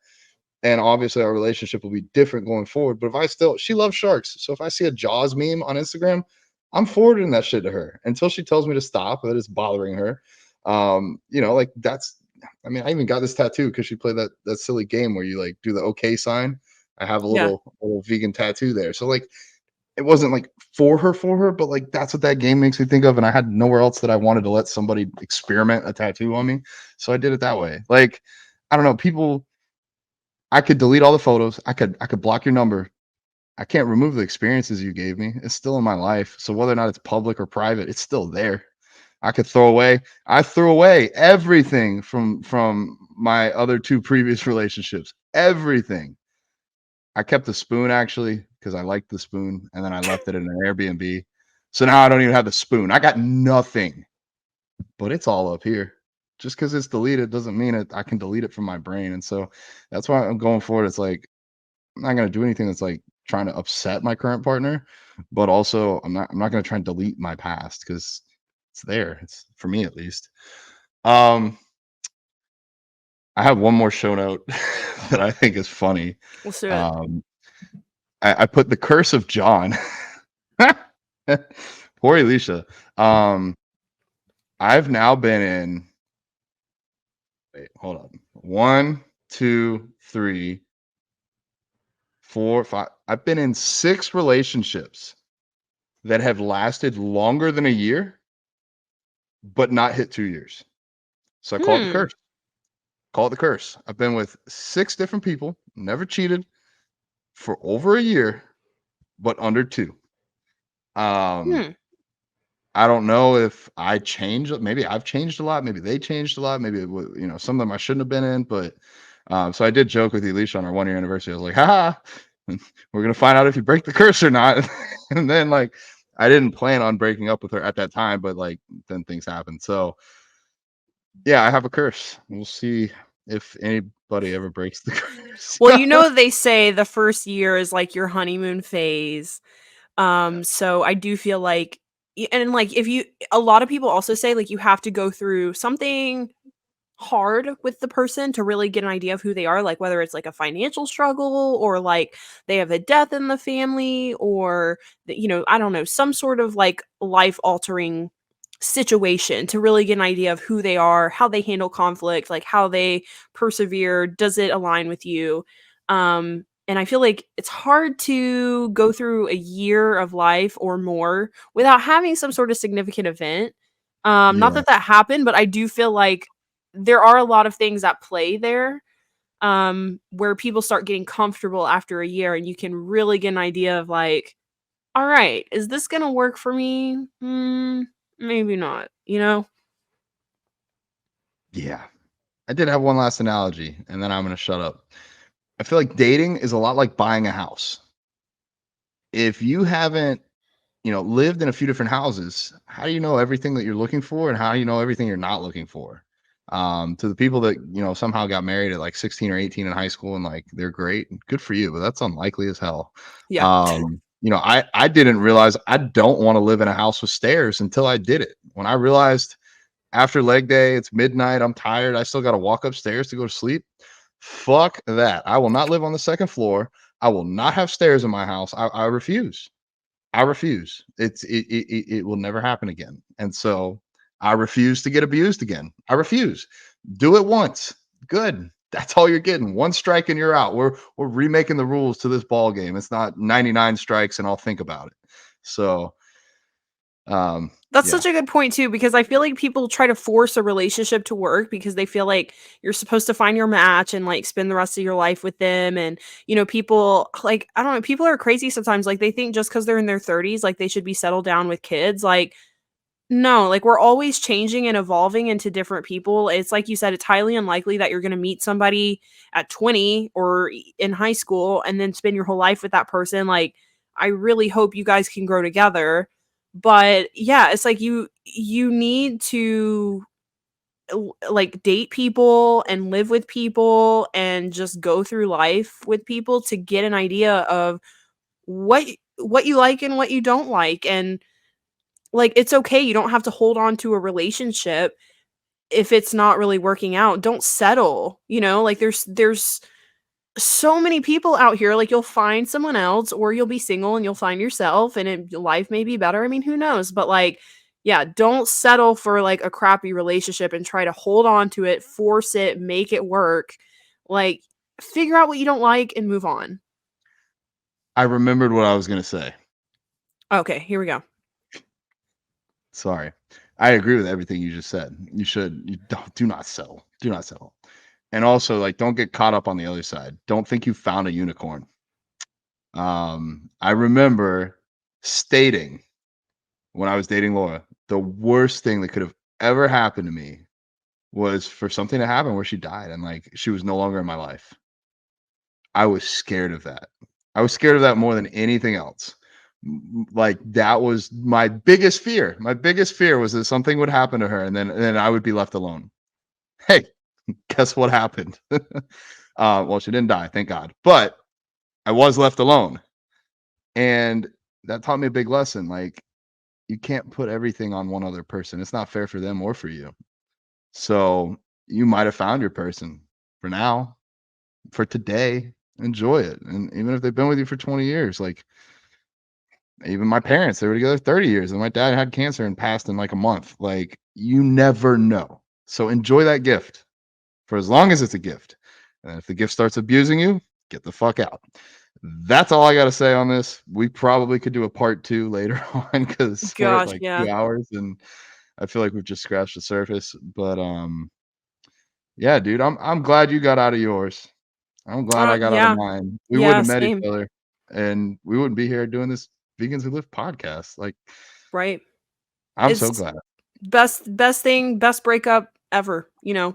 And obviously our relationship will be different going forward. But if I still, she loves sharks. So if I see a Jaws meme on Instagram, I'm forwarding that shit to her until she tells me to stop, that it's bothering her. Like that's, I mean, I even got this tattoo because she played that silly game where you like do the okay sign. I have a Yeah. little vegan tattoo there. So like it wasn't like for her, but like that's what that game makes me think of. And I had nowhere else that I wanted to let somebody experiment a tattoo on me. So I did it that way. Like, I don't know, people, I could delete all the photos. I could block your number. I can't remove the experiences you gave me. It's still in my life. So whether or not it's public or private, it's still there. I could throw away. I threw away everything from my other two previous relationships. Everything. I kept the spoon actually because I liked the spoon, and then I left it in an Airbnb. So now I don't even have the spoon. I got nothing, but it's all up here. Just because it's deleted doesn't mean I can delete it from my brain. And so that's why I'm going forward. It's like I'm not gonna do anything that's like trying to upset my current partner, but also I'm not gonna try and delete my past because it's there. It's for me at least. Um, I have one more show note that I think is funny. Let's do it. Um, I put the curse of John. Poor Alicia. Um, I've now been in. Wait, hold on. One, two, three, four, five. I've been in 6 relationships that have lasted longer than a year, but not hit 2 years. So I call it the Hmm. curse. Call it the curse. I've been with 6 different people, never cheated for over a year, but under 2. Um, Hmm. I don't know if I changed. Maybe I've changed a lot. Maybe they changed a lot. Maybe some of them I shouldn't have been in. But so I did joke with Elisha on our 1 year anniversary. I was like, "Ha, we're gonna find out if you break the curse or not." And then like I didn't plan on breaking up with her at that time, but like then things happened. So yeah, I have a curse. We'll see if anybody ever breaks the curse. Well, they say the first year is like your honeymoon phase. So I do feel like and like if you a lot of people also say like you have to go through something hard with the person to really get an idea of who they are, like whether it's like a financial struggle or like they have a death in the family or I don't know, some sort of like life altering situation to really get an idea of who they are, how they handle conflict, like how they persevere, does it align with you? And I feel like it's hard to go through a year of life or more without having some sort of significant event. Not Yeah, that that happened, but I do feel like there are a lot of things at play there, where people start getting comfortable after a year, and you can really get an idea of like, all right, is this gonna work for me? Maybe not, you know? yeah. I did have one last analogy, and then I'm gonna shut up. I feel like dating is a lot like buying a house. If you haven't, lived in a few different houses, how do you know everything that you're looking for and how do you know everything you're not looking for? To the people that, somehow got married at like 16 or 18 in high school and like they're great, good for you, but that's unlikely as hell. Yeah. I didn't realize I don't want to live in a house with stairs until I did it. When I realized after leg day, it's midnight, I'm tired, I still got to walk upstairs to go to sleep. Fuck that. I will not live on the second floor. I will not have stairs in my house. I refuse. I refuse. It will never happen again. And so I refuse to get abused again. I refuse. Do it once. Good. That's all you're getting. One strike and you're out. We're remaking the rules to this ball game. It's not 99 strikes and I'll think about it. So That's yeah. such a good point too, because I feel like people try to force a relationship to work because they feel like you're supposed to find your match and like spend the rest of your life with them. And people like, I don't know, people are crazy sometimes. Like they think just because they're in their 30s, like they should be settled down with kids. Like No, like we're always changing and evolving into different people. It's like you said, it's highly unlikely that you're going to meet somebody at 20 or in high school and then spend your whole life with that person. Like I really hope you guys can grow together. But yeah, it's like you need to like date people and live with people and just go through life with people to get an idea of what you like and what you don't like. And like it's okay, you don't have to hold on to a relationship if it's not really working out. Don't settle, like there's so many people out here. Like you'll find someone else or you'll be single and you'll find yourself and life may be better. I mean, who knows? But like yeah, don't settle for like a crappy relationship and try to hold on to it, force it, make it work. Like figure out what you don't like and move on. I remembered what I was going to say. Okay, here we go. Sorry. I agree with everything you just said. You do not settle. Do not settle. And also, like, don't get caught up on the other side. Don't think you found a unicorn. I remember stating when I was dating Laura, the worst thing that could have ever happened to me was for something to happen where she died and like she was no longer in my life. I was scared of that. I was scared of that more than anything else. Like that was my biggest fear. My biggest fear was that something would happen to her and then I would be left alone. Hey, guess what happened? Well, she didn't die, thank God. But I was left alone. And that taught me a big lesson. Like you can't put everything on one other person. It's not fair for them or for you. So you might have found your person for now, for today. Enjoy it. And even if they've been with you for 20 years, like even my parents, they were together 30 years and my dad had cancer and passed in like a month. Like you never know. So enjoy that gift for as long as it's a gift. And if the gift starts abusing you, get the fuck out. That's all I got to say on this. We probably could do a part 2 later on because we're at Gosh, like yeah. 2 hours and I feel like we've just scratched the surface. But yeah, dude, I'm glad you got out of yours. I'm glad I got out of Yeah. mine. We Yeah, wouldn't have met each same. other and we wouldn't be here doing this Vegans Who Live podcast. Like, Right. I'm so It's glad. best thing, best breakup ever. Yeah.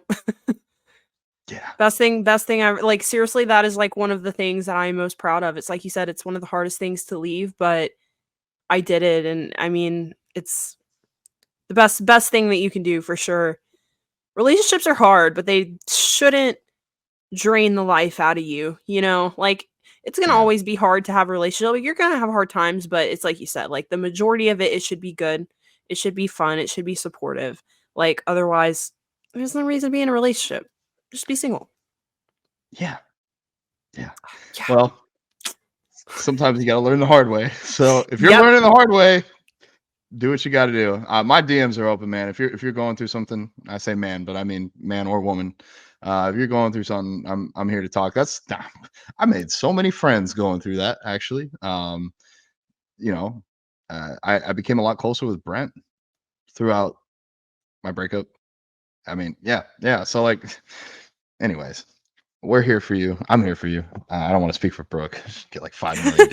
Best thing ever. Like seriously, that is like one of the things that I'm most proud of. It's like you said, it's one of the hardest things to leave, but I did it and I mean, it's the best thing that you can do for sure. Relationships are hard, but they shouldn't drain the life out of you. Like it's going to Yeah. always be hard to have a relationship. Like, you're going to have hard times, but it's like you said, like the majority of it should be good. It should be fun. It should be supportive. Like otherwise, there's no reason to be in a relationship. Just be single. Yeah. Yeah. Yeah. Well, sometimes you got to learn the hard way. So if you're Yep. learning the hard way, do what you got to do. My DMs are open, man. If you're going through something, I say man, but I mean man or woman. If you're going through something, I'm here to talk. I made so many friends going through that. Actually, you know, I became a lot closer with Brent throughout my breakup. I mean, yeah. So like, anyways, we're here for you. I'm here for you. I don't want to speak for Brooke. Get like 5 million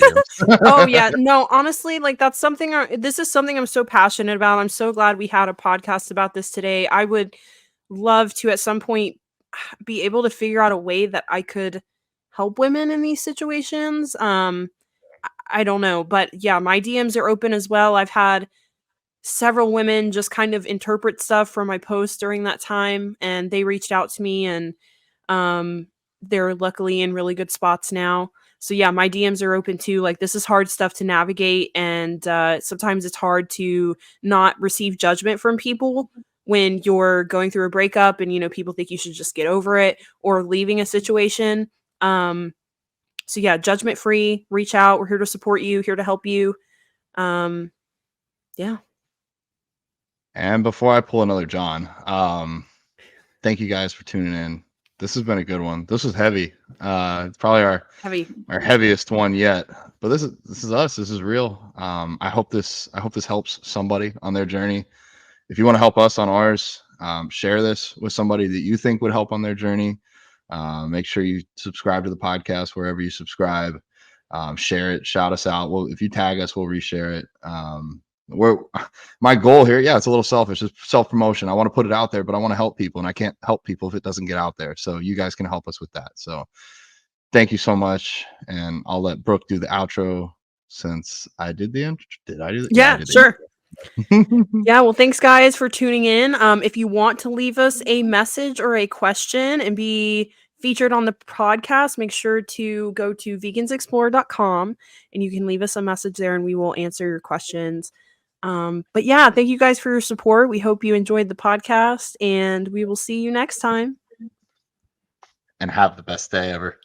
Oh yeah, DMs. no, honestly, like that's something this is something I'm so passionate about. I'm so glad we had a podcast about this today. I would love to at some point be able to figure out a way that I could help women in these situations. I don't know, but yeah, my DMs are open as well. I've had several women just kind of interpret stuff from my posts during that time and they reached out to me and um they're luckily in really good spots now. So yeah, my DMs are open too. Like this is hard stuff to navigate and sometimes it's hard to not receive judgment from people when you're going through a breakup and people think you should just get over it or leaving a situation. Um so yeah, judgment free, reach out. We're here to support you, here to help you. Um yeah. And before I pull another John, thank you guys for tuning in. This has been a good one. This was heavy. It's probably Heavy. our heaviest one yet. But this is us. This is real. I hope this helps somebody on their journey. If you want to help us on ours, share this with somebody that you think would help on their journey. Make sure you subscribe to the podcast wherever you subscribe. Share it, shout us out. If you tag us, we'll reshare it. we're my goal here, yeah, it's a little selfish, it's self-promotion. I want to put it out there, but I want to help people, and I can't help people if it doesn't get out there. So you guys can help us with that. So thank you so much. And I'll let Brooke do the outro since I did the intro. Did I do it? Yeah, I Yeah, did sure. the Yeah, well, thanks guys for tuning in. If you want to leave us a message or a question and be featured on the podcast, make sure to go to vegansexplore.com and you can leave us a message there and we will answer your questions. But yeah, thank you guys for your support. We hope you enjoyed the podcast and we will see you next time. and have the best day ever.